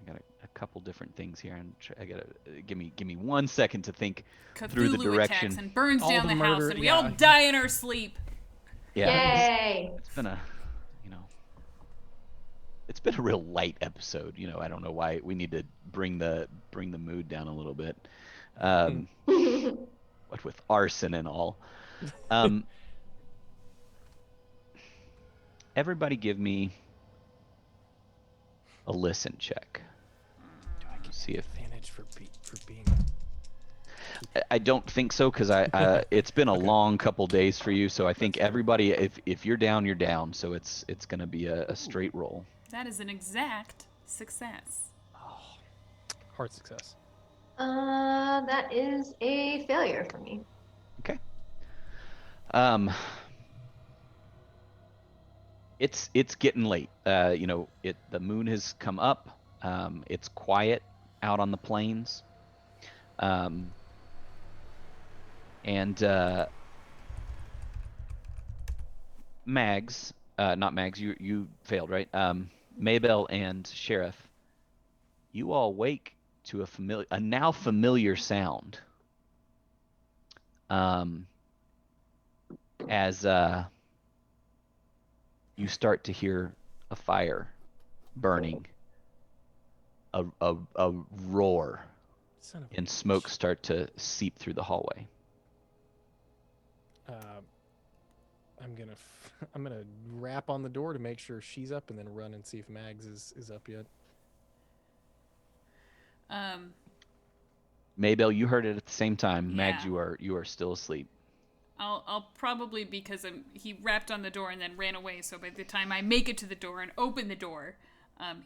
got a couple different things here, and I gotta give me 1 second to think through the Cthulhu direction. attacks and burns All down the the house, murder, and we yeah. all die in our sleep. Yeah, Yay! it's been a, you know, it's been a real light episode. You know, I don't know why we need to bring the mood down a little bit. What with arson and all. Everybody give me a listen check. Do I get See if advantage for being? I don't think so, because it's been a Okay. long couple days for you, so I think That's fair. everybody, if you're down, you're down. So it's gonna be a straight roll. That is an exact success. Oh, hard success. That is a failure for me. Okay. It's getting late. You know, the moon has come up. It's quiet out on the plains. And Mags, not Mags, you failed, right? Maybell and Sheriff, you all wake to a now familiar sound. As you start to hear a fire burning, a roar, Son of a and bitch. smoke start to seep through the hallway. I'm gonna rap on the door to make sure she's up, and then run and see if Mags is up yet. Maybell, you heard it at the same time. Mags, Yeah. you are still asleep. I'll probably, because he rapped on the door and then ran away. So by the time I make it to the door and open the door,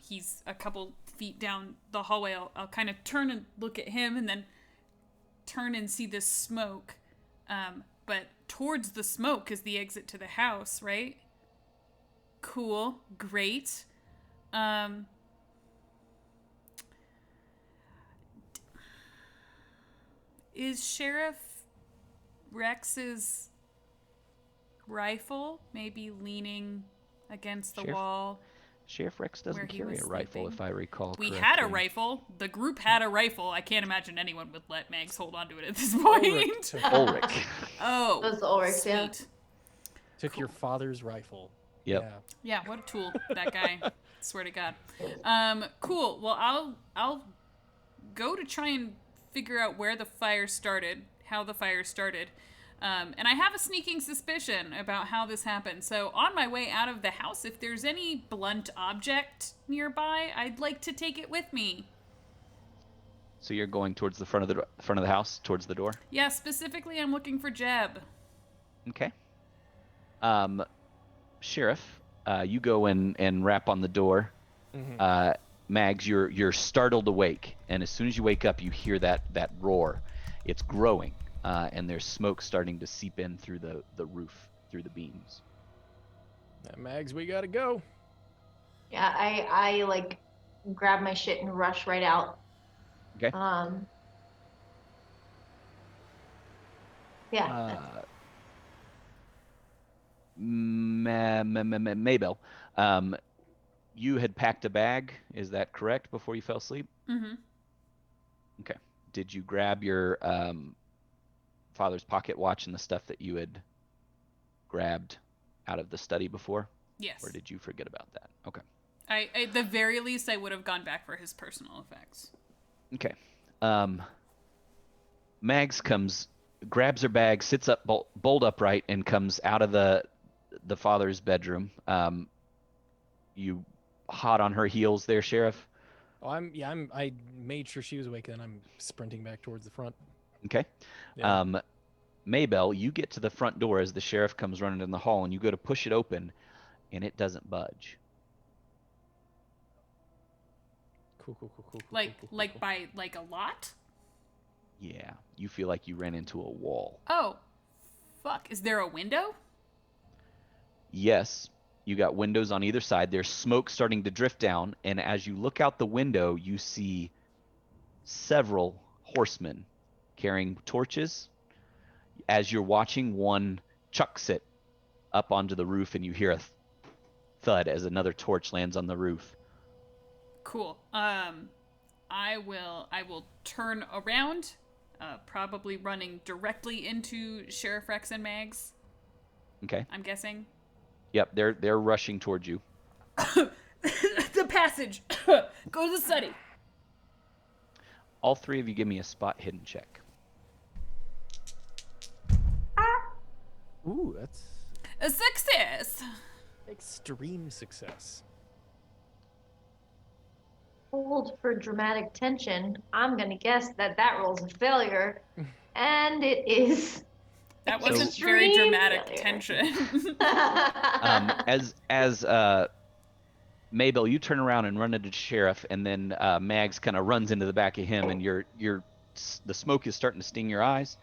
he's a couple feet down the hallway. I'll kind of turn and look at him, and then turn and see this smoke. But towards the smoke is the exit to the house, right? Cool, great. Is Sheriff Rex's rifle maybe leaning against the wall? Sheriff Rex Where doesn't he carry was a rifle, sleeping. if I recall We correctly. had a rifle. The group had a rifle. I can't imagine anyone would let Mags hold on to it at this point. Ulrich Ulrich. Oh, Those Ulrichs, yeah. sweet. took your father's rifle. Yep. Yeah. Yeah, what a tool, that guy. Swear to God. Cool. Well, I'll go to try and figure out where the fire started, how the fire started. And I have a sneaking suspicion about how this happened. So on my way out of the house, if there's any blunt object nearby, I'd like to take it with me. So you're going towards the front of the house, towards the door? Yeah, specifically I'm looking for Jeb. Okay. Sheriff, you go and rap on the door. Mm-hmm. Mags, you're startled awake, and as soon as you wake up, you hear that roar. It's growing, and there's smoke starting to seep in through the roof, through the beams. Mags, we gotta go. Yeah, I like grab my shit and rush right out. Okay. Yeah. Maybell, you had packed a bag, is that correct, before you fell asleep? Mm-hmm. Okay. Did you grab your father's pocket watch and the stuff that you had grabbed out of the study before? Yes. Or did you forget about that? Okay. I at the very least, I would have gone back for his personal effects. Okay. Mags grabs her bag, sits up bolt upright, and comes out of the father's bedroom. You hot on her heels there, Sheriff? Oh, I made sure she was awake, and I'm sprinting back towards the front. Okay. Yeah. Maybell, you get to the front door as the sheriff comes running in the hall, and you go to push it open, and it doesn't budge. Cool. Like by like a lot? Yeah, you feel like you ran into a wall. Oh, fuck. Is there a window? Yes, You got windows on either side. There's smoke starting to drift down, and as you look out the window, you see several horsemen carrying torches. As you're watching, one chucks it up onto the roof, and you hear a thud as another torch lands on the roof. Cool. I will turn around, probably running directly into Sheriff Rex and Mags. Okay. I'm guessing. Yep, they're rushing towards you. The passage. Go to the study. All three of you give me a spot hidden check. Ooh, that's A success. extreme success. Hold for dramatic tension. I'm gonna guess that that rolls a failure, and it is. That wasn't very extreme dramatic failure. tension. As Maybell, you turn around and run into the sheriff, and then Mags kind of runs into the back of him, and the smoke is starting to sting your eyes.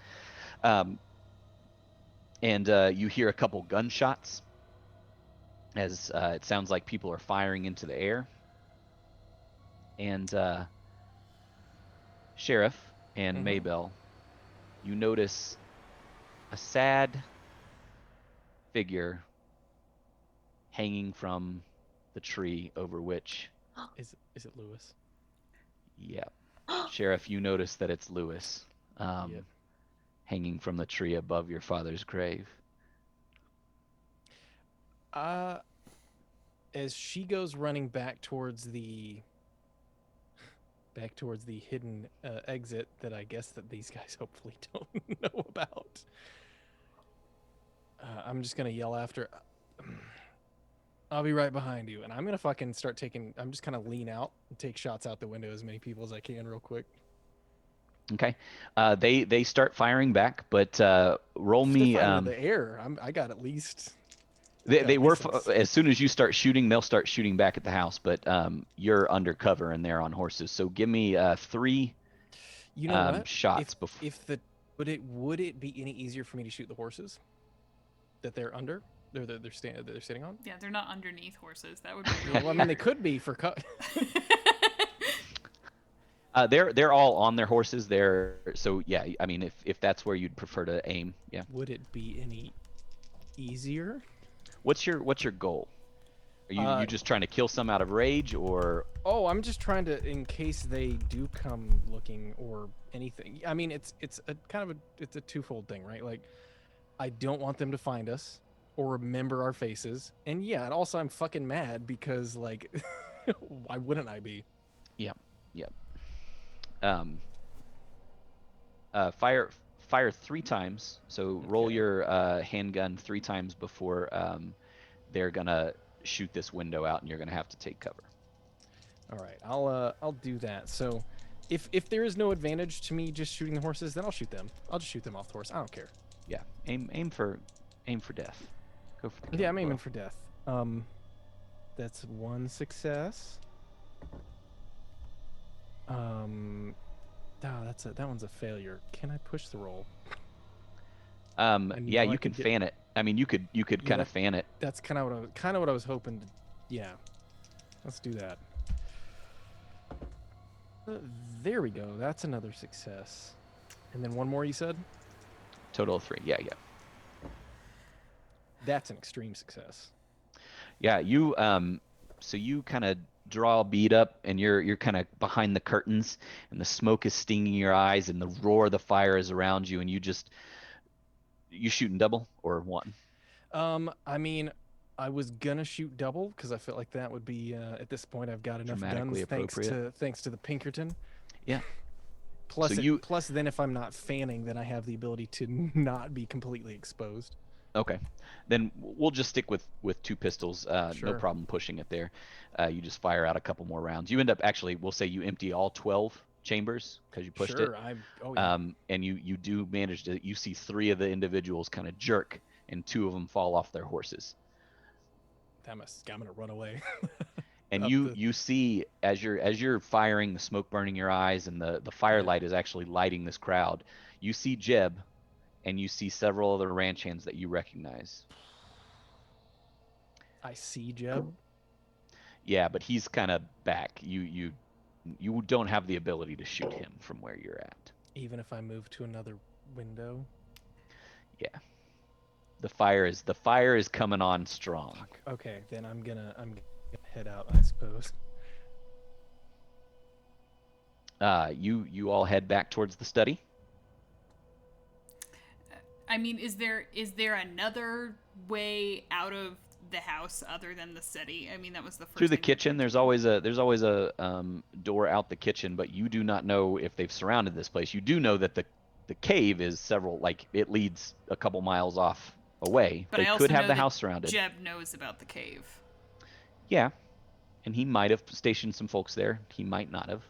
And you hear a couple gunshots as it sounds like people are firing into the air. And Sheriff and Maybell, you notice a sad figure hanging from the tree over which. Is it Lewis? Yeah. Sheriff, you notice that it's Lewis. Yep. Hanging from the tree above your father's grave. As she goes running back towards the hidden exit that I guess that these guys hopefully don't know about, I'm just gonna yell after. I'll be right behind you, and I'm gonna fucking start taking. I'm just gonna lean out and take shots out the window as many people as I can, real quick. Okay. They start firing back, but roll If me. they're firing into the air. I got at least. They were as soon as you start shooting, they'll start shooting back at the house. But you're undercover and they're on horses. So give me 3. You know what? Shots before. Would it be any easier for me to shoot the horses that they're under? They're standing on? Yeah, they're not underneath horses. That would be really Well, I mean, they could be for They're all on their horses. So yeah. I mean, if that's where you'd prefer to aim, yeah. Would it be any easier? What's your goal? Are you just trying to kill some out of rage, or? Oh, I'm just trying to, in case they do come looking or anything. I mean, it's a kind of it's a twofold thing, right? Like, I don't want them to find us or remember our faces, and yeah, and also I'm fucking mad because, like, why wouldn't I be? Yep. Fire 3 times. So roll your handgun 3 times before they're gonna shoot this window out, and you're gonna have to take cover. All right, I'll do that. So, if there is no advantage to me just shooting the horses, then I'll shoot them. I'll just shoot them off the horse. I don't care. Yeah, aim for death. Go for the kill. Yeah, I'm aiming for death. That's 1 success. That one's a failure. Can I push the roll? Yeah, you can fan it. I mean, you could kind of fan it. That's kind of what I was hoping to. Yeah, let's do that. There we go. That's another success. And then one more, you said? Total of 3. Yeah. That's an extreme success. Yeah, you so you kind of draw a bead up, and you're kind of behind the curtains, and the smoke is stinging your eyes, and the roar of the fire is around you, and you shooting double or 1? I mean, I was gonna shoot double because I felt like that would be at this point I've got enough guns thanks to the Pinkerton. Yeah. Plus, So plus then if I'm not fanning, then I have the ability to not be completely exposed. Okay, then we'll just stick with 2 pistols. Sure. No problem pushing it there. You just fire out a couple more rounds. You end up we'll say you empty all 12 chambers because you pushed it. Yeah. And you do manage to. You see 3 of the individuals kind of jerk, and 2 of them fall off their horses. I'm gonna run away. And you see as you're firing, the smoke burning your eyes, and the firelight is actually lighting this crowd. You see Jeb, and you see several other ranch hands that you recognize. I see Jeb. Yeah, but he's kind of back. You don't have the ability to shoot him from where you're at. Even if I move to another window. Yeah. The fire is coming on strong. Fuck. Okay, then I'm gonna head out, I suppose. You all head back towards the study. I mean, is there another way out of the house other than the study? I mean, that was the first Through the thing we kitchen, went there's always a door out the kitchen, but you do not know if they've surrounded this place. You do know that the cave is several, like, it leads a couple miles off away. But They I also could have know the that house surrounded. Jeb knows about the cave. Yeah, and he might have stationed some folks there. He might not have.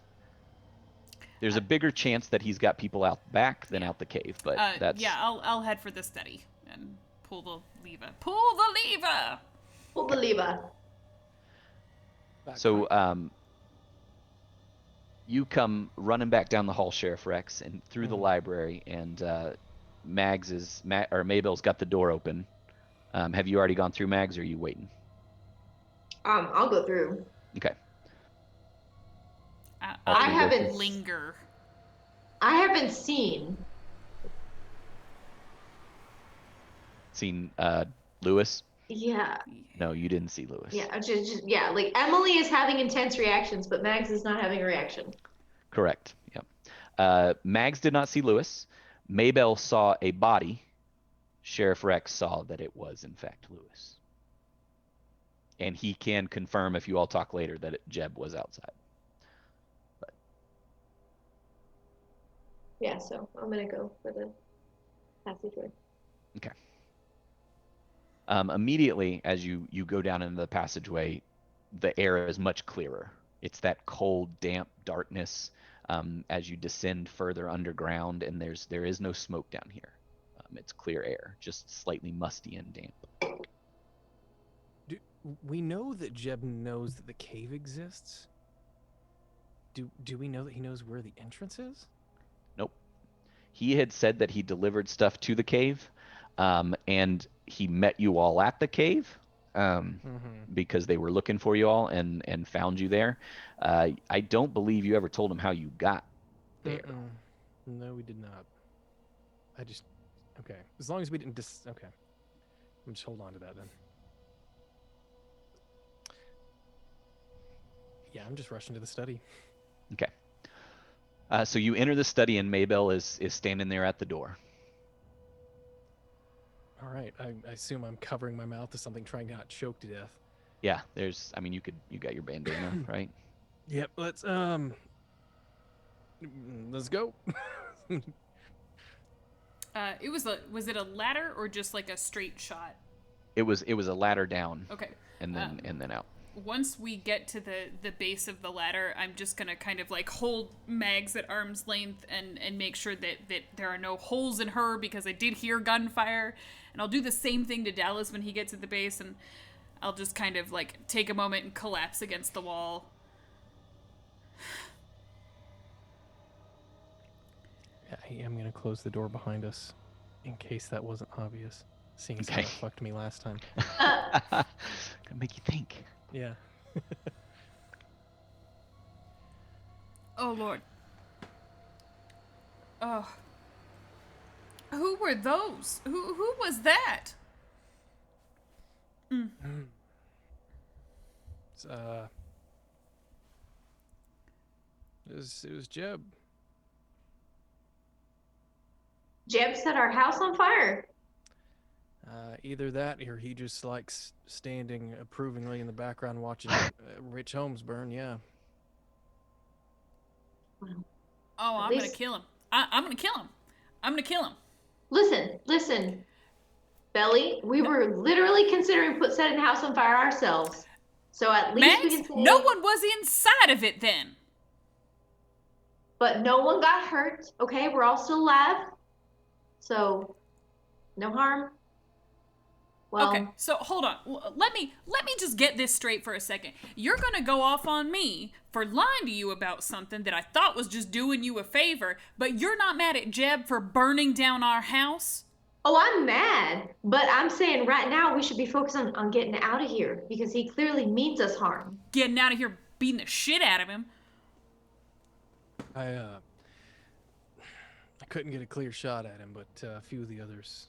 There's a bigger chance that he's got people out back than out the cave, but that's Yeah, I'll head for the study and pull the lever. Pull the lever. Pull the lever. so. You come running back down the hall, Sheriff Rex, and through the library, and Maybell's got the door open. Have you already gone through, Mags, or are you waiting? I'll go through. Okay. I haven't linger. I haven't seen. Seen Lewis? Yeah. No, you didn't see Lewis. Yeah. Yeah. Like Emily is having intense reactions, but Mags is not having a reaction. Correct. Yep. Mags did not see Lewis. Maybell saw a body. Sheriff Rex saw that it was in fact Lewis. And he can confirm, if you all talk later, that Jeb was outside. Yeah. So I'm gonna go for the passageway. Okay. Immediately as you go down into the passageway, the air is much clearer. It's that cold, damp darkness as you descend further underground, and there is no smoke down here. It's clear air, just slightly musty and damp. We know that Jeb knows that the cave exists. Do we know that he knows where the entrance is? Nope. He had said that he delivered stuff to the cave, and he met you all at the cave because they were looking for you all and found you there. I don't believe you ever told him how you got there. No, we did not. Okay. As long as we didn't okay. I'm just hold on to that then. Yeah, I'm just rushing to the study. Okay. So you enter the study, and Maybell is standing there at the door. All right. I assume I'm covering my mouth with something, trying to not choke to death. Yeah, you got your bandana, right? Yep. Let's go. Was it a ladder or just like a straight shot? It was a ladder down. Okay. And then out. Once we get to the base of the ladder, I'm just gonna kind of like hold Mags at arm's length and make sure that there are no holes in her, because I did hear gunfire. And I'll do the same thing to Dallas when he gets at the base, and I'll just kind of like take a moment and collapse against the wall. Yeah, I am gonna close the door behind us, in case that wasn't obvious. Seeing as how it fucked me last time. Gonna make you think. Yeah. Oh, Lord. Oh. Who were those? Who was that? It's, it was Jeb. Jeb set our house on fire. Either that, or he just likes standing approvingly in the background watching rich homes burn. Yeah. Oh, I'm gonna kill him. I'm gonna kill him. I'm gonna kill him. Listen, Belly. We were literally considering setting the house on fire ourselves. So at least Mags, we can say no one was inside of it then. But no one got hurt. Okay, we're all still alive. So no harm. Well, Okay, so hold on. Let me just get this straight for a second. You're gonna go off on me for lying to you about something that I thought was just doing you a favor, but you're not mad at Jeb for burning down our house? Oh, I'm mad, but I'm saying right now we should be focused on getting out of here because he clearly means us harm. Getting out of here, beating the shit out of him. I couldn't get a clear shot at him, but a few of the others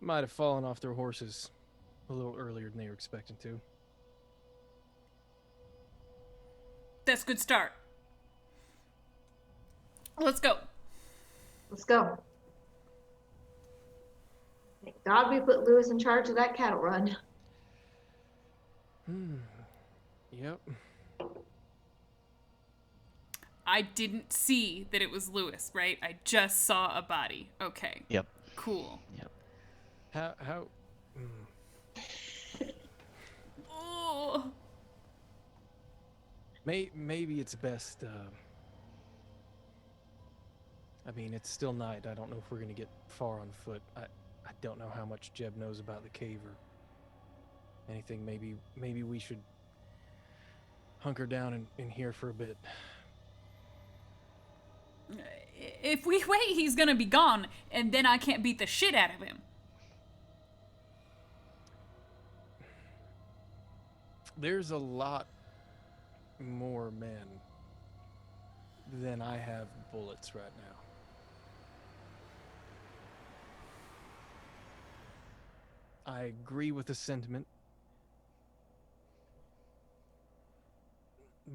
might have fallen off their horses a little earlier than they were expecting to. That's a good start. Let's go. Let's go. Thank God we put Lewis in charge of that cattle run. Yep. I didn't see that it was Lewis, right? I just saw a body. Okay. Yep. Cool. Yep. How Oh. maybe it's best. I mean, it's still night. I don't know if we're gonna get far on foot. I don't know how much Jeb knows about the cave or anything. Maybe we should hunker down in here for a bit. If we wait, he's gonna be gone, and then I can't beat the shit out of him. There's a lot more men than I have bullets right now. I agree with the sentiment,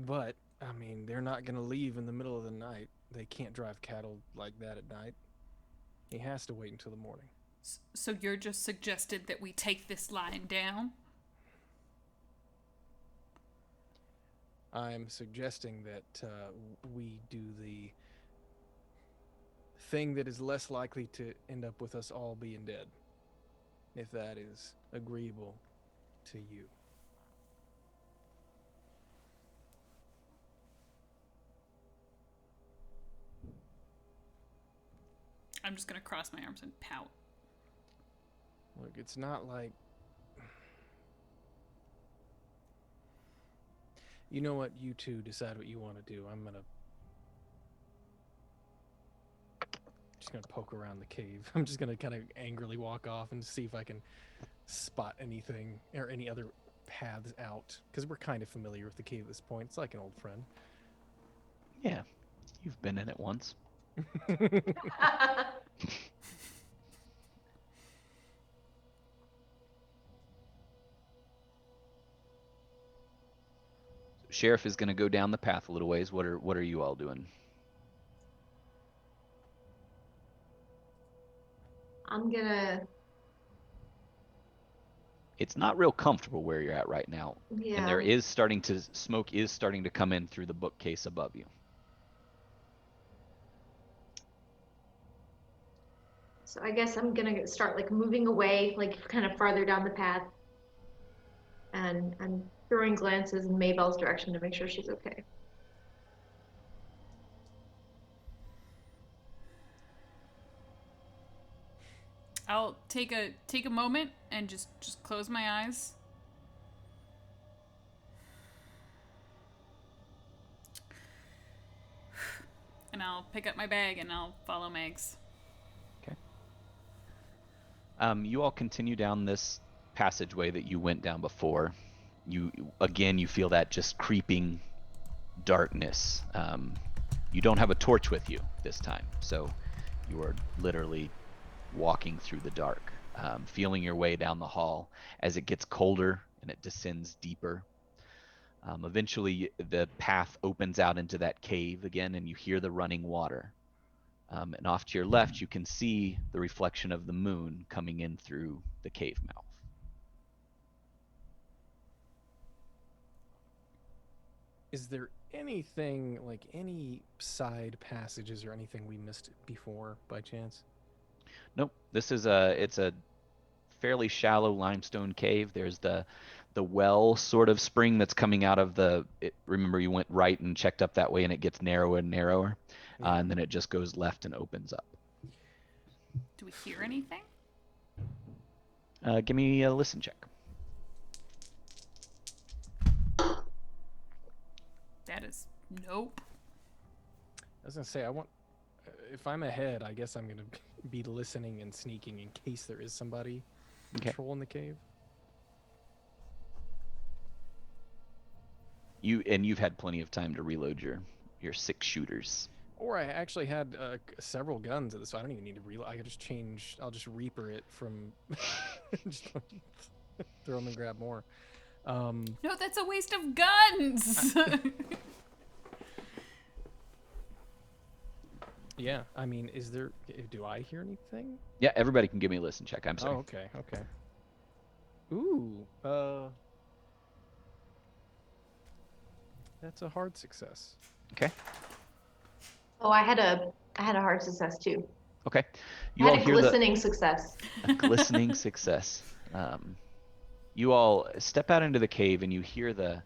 but I mean, they're not going to leave in the middle of the night. They can't drive cattle like that at night. He has to wait until the morning. So you're just suggested that we take this line down? I'm suggesting that we do the thing that is less likely to end up with us all being dead, if that is agreeable to you. I'm just gonna cross my arms and pout. Look, it's not like... You know what? You two decide what you want to do. I'm just gonna poke around the cave. I'm just gonna kind of angrily walk off and see if I can spot anything or any other paths out, because we're kind of familiar with the cave at this point. It's like an old friend. Yeah. You've been in it once. Sheriff is going to go down the path a little ways. What are you all doing? I'm gonna. It's not real comfortable where you're at right now. Yeah. And there is smoke is starting to come in through the bookcase above you. So I guess I'm gonna start like moving away, like kind of farther down the path. And I'm throwing glances in Maybelle's direction to make sure she's okay. I'll take a moment and just close my eyes. And I'll pick up my bag and I'll follow Megs. Okay. You all continue down this passageway that you went down before. You feel that just creeping darkness. You don't have a torch with you this time, so you are literally walking through the dark, feeling your way down the hall as it gets colder and it descends deeper. Eventually, the path opens out into that cave again, and you hear the running water. And off to your left, you can see the reflection of the moon coming in through the cave mouth. Is there anything, like any side passages or anything we missed before by chance? Nope. It's a fairly shallow limestone cave. There's the well sort of spring that's coming out of remember you went right and checked up that way, and it gets narrower and narrower, Yeah. and then it just goes left and opens up. Do we hear anything? Give me a listen check. That is nope. I was gonna say, I want. if I'm ahead, I guess I'm gonna be listening and sneaking in case there is somebody Okay. patrolling the cave. You've had plenty of time to reload your 6 shooters. Or I actually had several guns at this, so I don't even need to reload. I could just change. I'll just Reaper it from. Just throw them and grab more. No, that's a waste of guns. Yeah, I mean, is there? Do I hear anything? Yeah, everybody can give me a listen check. I'm sorry. Oh, okay, okay. Ooh, that's a hard success. Okay. Oh, I had a hard success too. Okay. I You all had a hear glistening success. a glistening success. You all step out into the cave and you hear the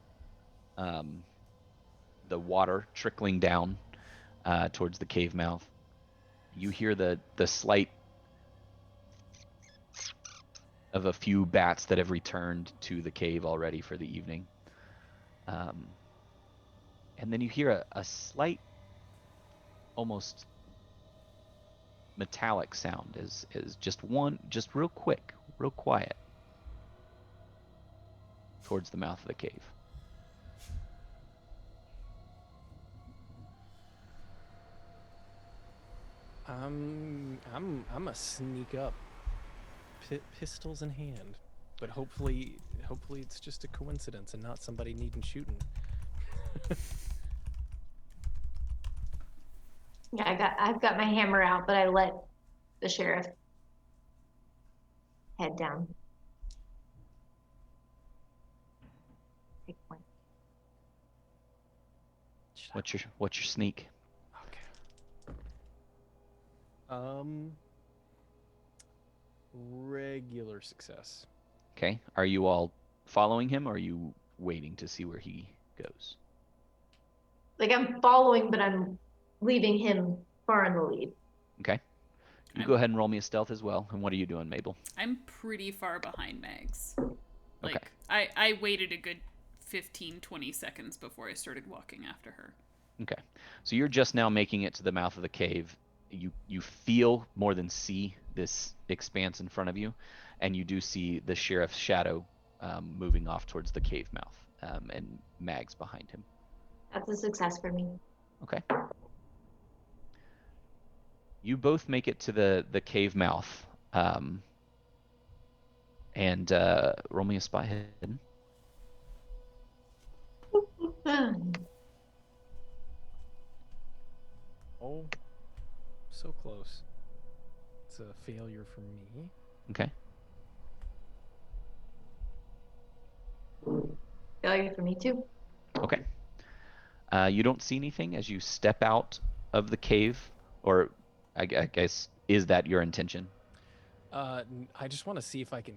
water trickling down towards the cave mouth. You hear the slight of a few bats that have returned to the cave already for the evening. And then you hear a slight, almost metallic sound as just real quick, real quiet towards the mouth of the cave. I'm a sneak up, pistols in hand, but hopefully it's just a coincidence and not somebody needing shooting. Yeah, I've got my hammer out, but I let the sheriff head down. Take point. What's your sneak? Okay. Regular success. Okay. Are you all following him, or are you waiting to see where he goes? Like I'm following, but I'm leaving him far in the lead. Okay. You go ahead and roll me a stealth as well. And what are you doing, Mabel? I'm pretty far behind Mags. Like, Okay. I waited a good 15, 20 seconds before I started walking after her. Okay. So you're just now making it to the mouth of the cave. You feel more than see this expanse in front of you, and you do see the sheriff's shadow moving off towards the cave mouth, and Mags behind him. That's a success for me. Okay. You both make it to the cave mouth, and roll me a spy hidden. Oh, so close. It's a failure for me. Okay. Failure for me too. Okay. You don't see anything as you step out of the cave, or I guess, is that your intention? I just want to see if I can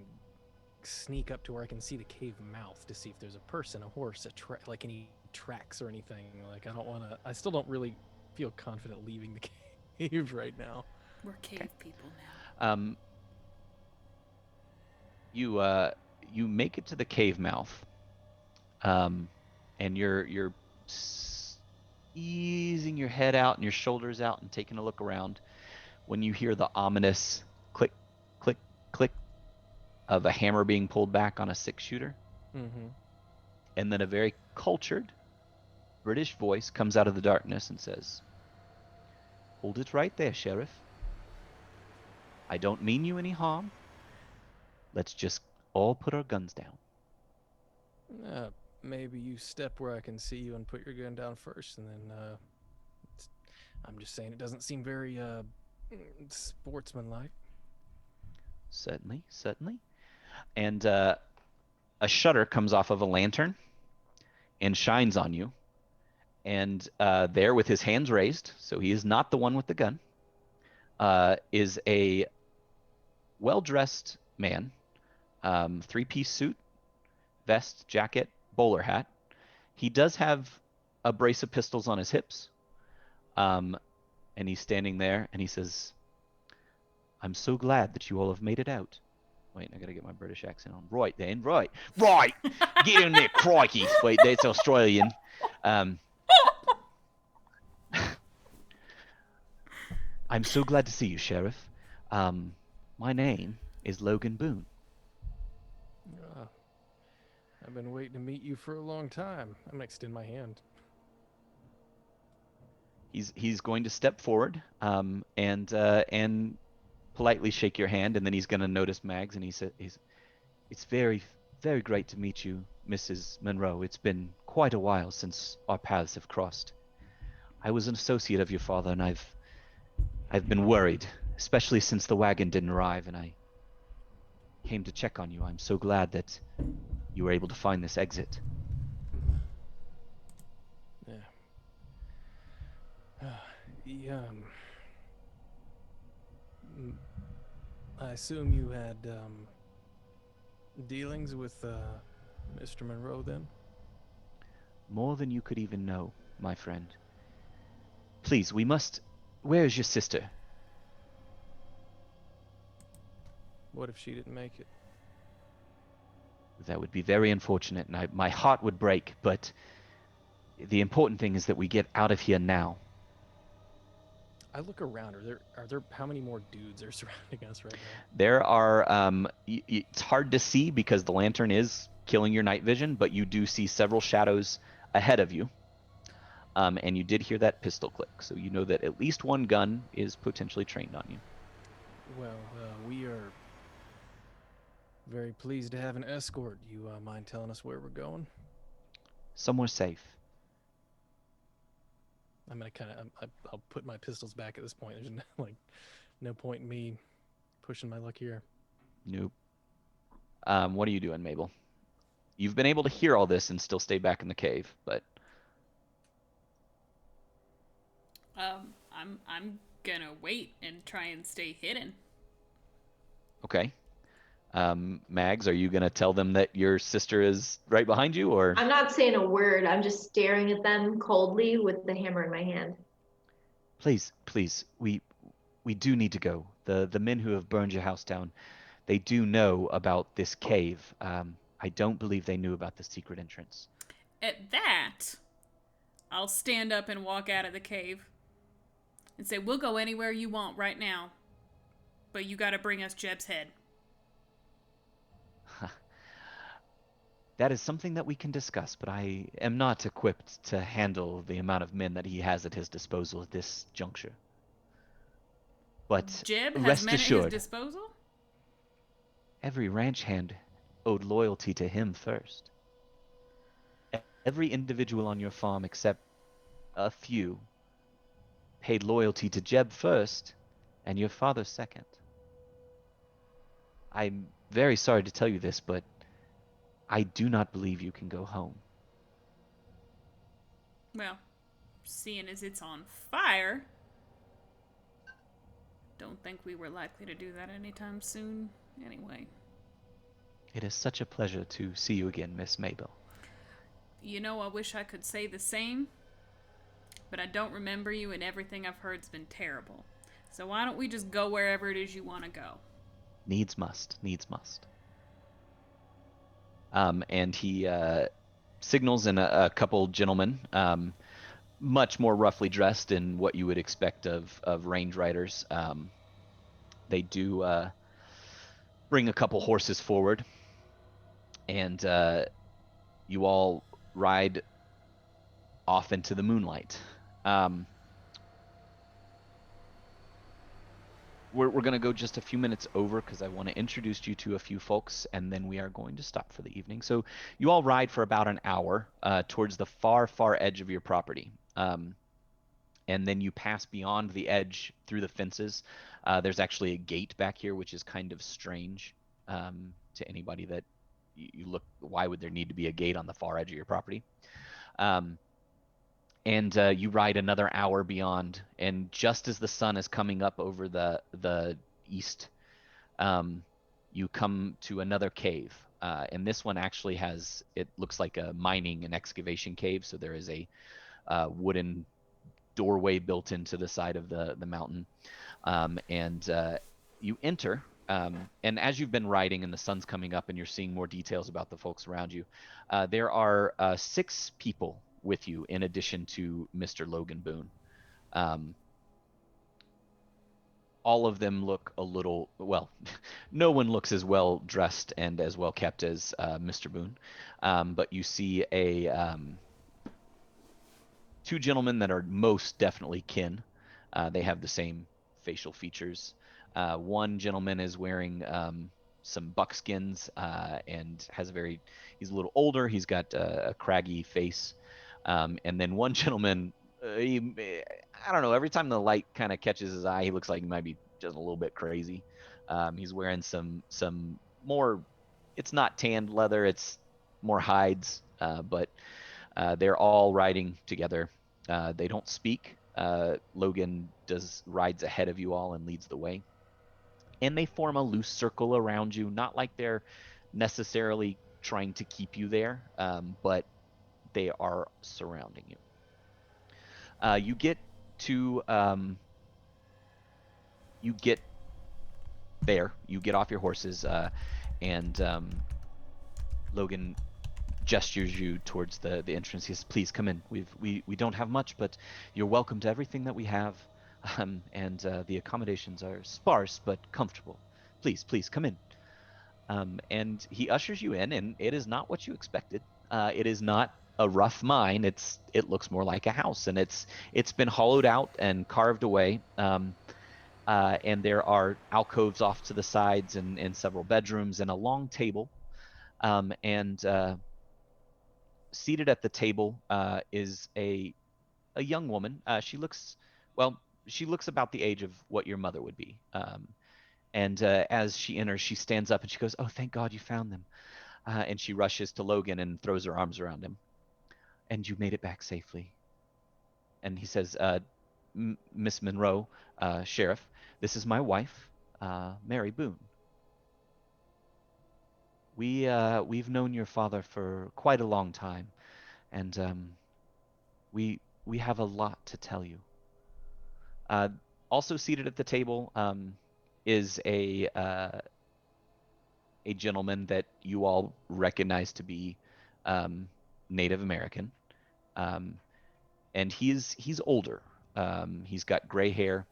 sneak up to where I can see the cave mouth to see if there's a person, a horse, like any tracks or anything. Like I don't want to. I still don't really feel confident leaving the cave right now. We're cave people now. You make it to the cave mouth, and you're easing your head out and your shoulders out and taking a look around when you hear the ominous click, click, click of a hammer being pulled back on a 6-shooter. Mm-hmm. And then a very cultured British voice comes out of the darkness and says, "Hold it right there, Sheriff. I don't mean you any harm. Let's just all put our guns down." Maybe you step where I can see you and put your gun down first, and then I'm just saying it doesn't seem very sportsmanlike. Certainly, certainly. And a shutter comes off of a lantern and shines on you. And there, with his hands raised, so he is not the one with the gun, is a well-dressed man, 3-piece suit, vest, jacket, bowler hat. He does have a brace of pistols on his hips, and he's standing there, and he says, "I'm so glad that you all have made it out." Wait, I gotta get my British accent on. Right then, right. Get in there, crikey. Wait, that's Australian. I'm so glad to see you, Sheriff. My name is Logan Boone. Uh, I've been waiting to meet you for a long time. I'm gonna extend my hand. He's going to step forward and politely shake your hand, and then he's going to notice Mags, and he said, "It's very great to meet you, Mrs. Monroe. It's been quite a while since our paths have crossed. I was an associate of your father, and I've been worried, especially since the wagon didn't arrive, and I came to check on you. I'm so glad that you were able to find this exit." Yeah. The, I assume you had dealings with Mr. Monroe then? More than you could even know, my friend. Please, we must. Where is your sister? What if she didn't make it? That would be very unfortunate, and my heart would break, but the important thing is that we get out of here now. I look around. Are there how many more dudes are surrounding us right now? There are, it's hard to see because the lantern is killing your night vision, but you do see several shadows ahead of you. And you did hear that pistol click, so you know that at least one gun is potentially trained on you. Well, we are very pleased to have an escort. You mind telling us where we're going? Somewhere safe. I'm gonna kind of I'll put my pistols back at this point. There's no point in me pushing my luck here. Nope. What are you doing, Mabel? You've been able to hear all this and still stay back in the cave, but I'm gonna wait and try and stay hidden. okay. Mags, are you gonna tell them that your sister is right behind you, or? I'm not saying a word. I'm just staring at them coldly with the hammer in my hand. Please, please, we do need to go. The men who have burned your house down, they do know about this cave. I don't believe they knew about the secret entrance. At that, I'll stand up and walk out of the cave and say, "We'll go anywhere you want right now, but you gotta bring us Jeb's head." That is something that we can discuss, but I am not equipped to handle the amount of men that he has at his disposal at this juncture. But Jeb has rest men at his assured, disposal? every ranch hand owed loyalty to him first. Every individual on your farm except a few paid loyalty to Jeb first and your father second. I'm very sorry to tell you this, but I do not believe you can go home. Well, seeing as it's on fire, don't think we were likely to do that anytime soon anyway. It is such a pleasure to see you again, Miss Mabel. You know, I wish I could say the same, but I don't remember you, and everything I've heard's been terrible. So why don't we just go wherever it is you want to go? Needs must, needs must. And he signals in a couple gentlemen, much more roughly dressed in what you would expect of range riders. They do bring a couple horses forward, and you all ride off into the moonlight. We're going to go just a few minutes over because I want to introduce you to a few folks, and then we are going to stop for the evening. So you all ride for about an hour towards the far edge of your property. And then you pass beyond the edge through the fences. There's actually a gate back here, which is kind of strange to anybody that you look. Why would there need to be a gate on the far edge of your property? And you ride another hour beyond, and just as the sun is coming up over the east, you come to another cave. And this one actually has, it looks like a mining and excavation cave, so there is a wooden doorway built into the side of the mountain. And you enter, and as you've been riding and the sun's coming up and you're seeing more details about the folks around you, there are 6 people with you in addition to Mr. Logan Boone. all of them look a little, well, no one looks as well dressed and as well kept as Mr. Boone. But you see two gentlemen that are most definitely kin. They have the same facial features. One gentleman is wearing some buckskins and he's a little older. He's got a craggy face. And then one gentleman, I don't know, every time the light kind of catches his eye, he looks like he might be just a little bit crazy. He's wearing some more, it's not tanned leather, it's more hides, but they're all riding together. They don't speak. Logan rides ahead of you all and leads the way, and they form a loose circle around you. Not like they're necessarily trying to keep you there, but they are surrounding you. You get to you get there. You get off your horses, and Logan gestures you towards the entrance. He says, "Please come in. We don't have much, but you're welcome to everything that we have, and the accommodations are sparse but comfortable. Please come in." And he ushers you in, and it is not what you expected. It is not a rough mine. It looks more like a house, and it's been hollowed out and carved away. And there are alcoves off to the sides and several bedrooms and a long table. And seated at the table is a young woman. She looks about the age of what your mother would be. And as she enters, she stands up and she goes, "Oh, thank God you found them." And she rushes to Logan and throws her arms around him. "And you made it back safely." And he says, "Miss Monroe, Sheriff, this is my wife, Mary Boone. We've known your father for quite a long time, and we have a lot to tell you." Uh, Also seated at the table is a gentleman that you all recognize to be Native American, um, and he's older. He's got gray hair,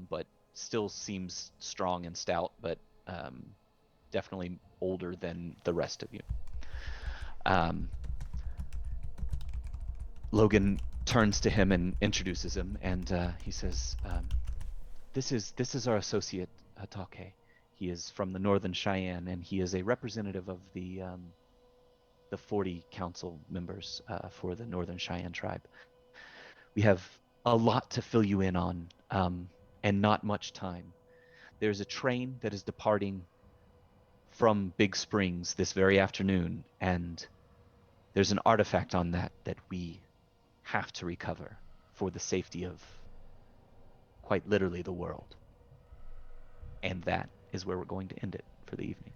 but still seems strong and stout, but definitely older than the rest of you. Um, Logan turns to him and introduces him, and he says, "This is our associate Hatake. He is from the Northern Cheyenne, and he is a representative of the 40 council members for the Northern Cheyenne tribe. We have a lot to fill you in on, and not much time. There's a train that is departing from Big Springs this very afternoon, and there's an artifact on that we have to recover for the safety of quite literally the world. And that is where we're going to end it for the evening."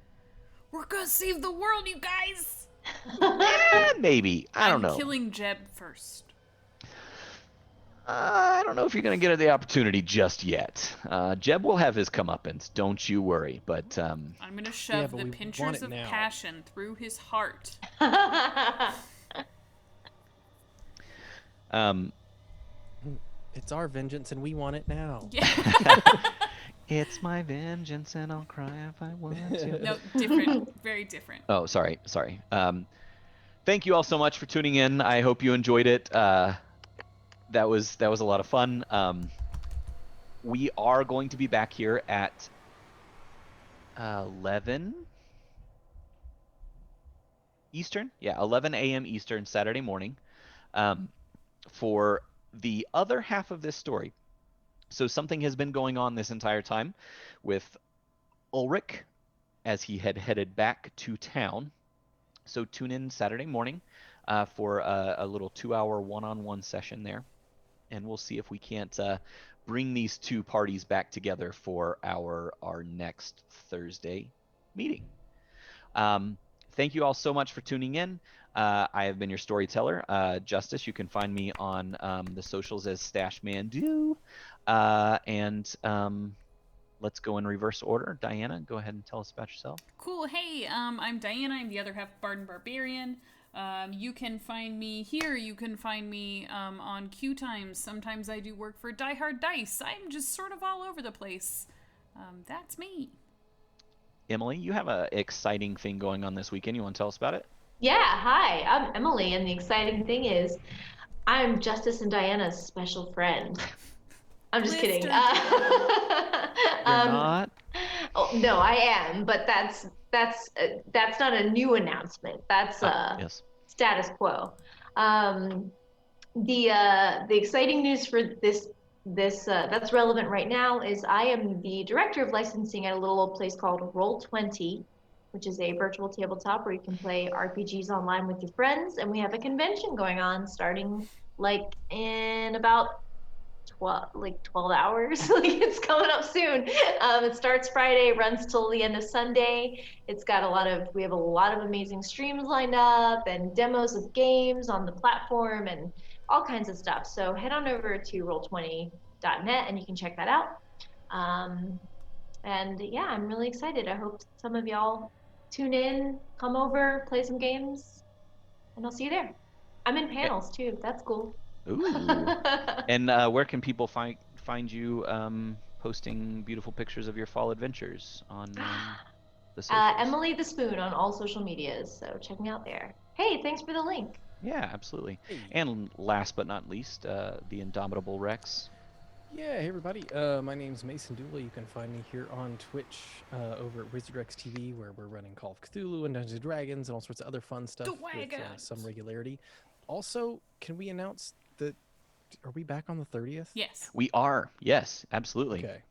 We're gonna save the world, you guys! Maybe. I don't I'm know. killing Jeb first. I don't know if you're going to get the opportunity just yet. Jeb will have his comeuppance, don't you worry. But I'm gonna shove but the we want pinchers it of now. passion through his heart. um, It's our vengeance, and we want it now. Yeah. it's my vengeance, and I'll cry if I want to. No, different. Very different. Oh, sorry. Thank you all so much for tuning in. I hope you enjoyed it. That was a lot of fun. We are going to be back here at 11 Eastern. Yeah, 11 a.m. Eastern Saturday morning for the other half of this story. So something has been going on this entire time with Ulrich as he had headed back to town. So tune in Saturday morning for a little 2-hour one-on-one session there, and we'll see if we can't bring these two parties back together for our next Thursday meeting. Thank you all so much for tuning in. I have been your storyteller, Justice. You can find me on the socials as Stashmandu. And let's go in reverse order. Diana, go ahead and tell us about yourself. Cool. Hey, I'm Diana. I'm the other half Bard and Barbarian. You can find me here. You can find me on Q Times. Sometimes I do work for Die Hard Dice. I'm just sort of all over the place. That's me. Emily, you have an exciting thing going on this weekend. You want to tell us about it? Yeah, hi, I'm Emily, and the exciting thing is I'm Justice and Diana's special friend. I'm just kidding. Blister. You're not? Oh, no, I am, but that's not a new announcement. That's Yes. status quo. The exciting news for this that's relevant right now is I am the director of licensing at a little old place called Roll20, which is a virtual tabletop where you can play RPGs online with your friends, and we have a convention going on starting like in about 12 hours. Like it's coming up soon. It starts Friday, runs till the end of Sunday. We have a lot of amazing streams lined up and demos of games on the platform and all kinds of stuff. So head on over to roll20.net and you can check that out. And yeah, I'm really excited. I hope some of y'all tune in, come over, play some games, and I'll see you there. I'm in panels too. That's cool. Ooh. And where can people find you posting beautiful pictures of your fall adventures on the socials? Emily the Spoon on all social medias. So check me out there. Hey, thanks for the link. Yeah, absolutely. Hey. And last but not least, the indomitable Rex. Yeah, hey everybody. My name's Mason Dooley. You can find me here on Twitch over at WizardRex TV, where we're running Call of Cthulhu and Dungeons and Dragons and all sorts of other fun stuff with some regularity. Also, can we announce that? Are we back on the 30th? Yes. We are. Yes, absolutely. Okay.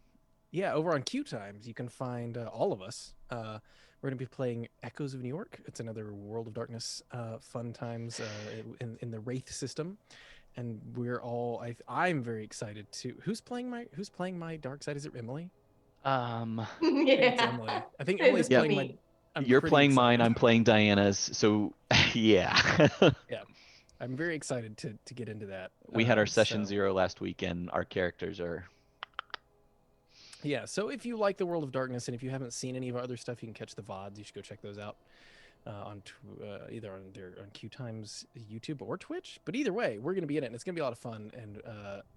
Yeah, over on Q Times, you can find all of us. We're going to be playing Echoes of New York. It's another World of Darkness fun times in the Wraith system. And we're all I'm very excited to who's playing my dark side? Is it Emily? Yeah. It's Emily. I think Emily's playing my You're playing mine, I'm playing Diana's, so yeah. Yeah. I'm very excited to get into that. We had our session 0 last week and our characters are Yeah, so if you like the World of Darkness and if you haven't seen any of our other stuff, you can catch the VODs. You should go check those out. Either on Q Times YouTube or Twitch, but either way, we're going to be in it, and it's going to be a lot of fun, and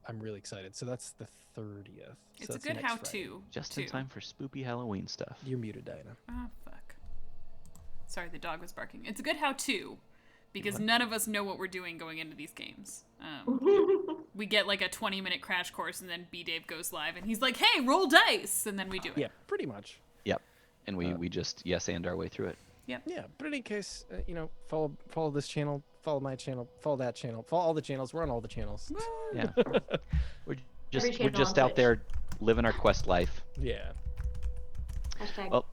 I'm really excited. So that's the 30th. It's a good how-to. Just in time for spoopy Halloween stuff. You're muted, Diana. Oh, fuck. Sorry, the dog was barking. It's a good how-to, because none of us know what we're doing going into these games. We get like a 20-minute crash course, and then B-Dave goes live, and he's like, hey, roll dice, and then we do it. Yeah, pretty much. Yep, and we just yes-and our way through it. Yep. Yeah, but in any case, follow this channel, follow my channel, follow that channel, follow all the channels. We're on all the channels. Yeah, we're just out there living our quest life. Yeah. Hashtag. Well,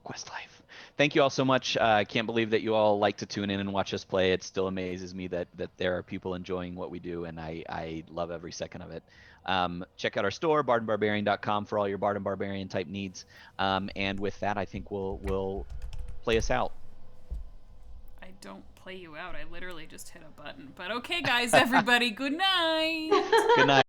quest life. Thank you all so much. I can't believe that you all like to tune in and watch us play. It still amazes me that there are people enjoying what we do, and I love every second of it. Check out our store, bardandbarbarian.com, for all your Bard and Barbarian type needs. And with that, I think we'll play us out. I don't play you out. I literally just hit a button. But okay, guys, everybody, good night. Good night.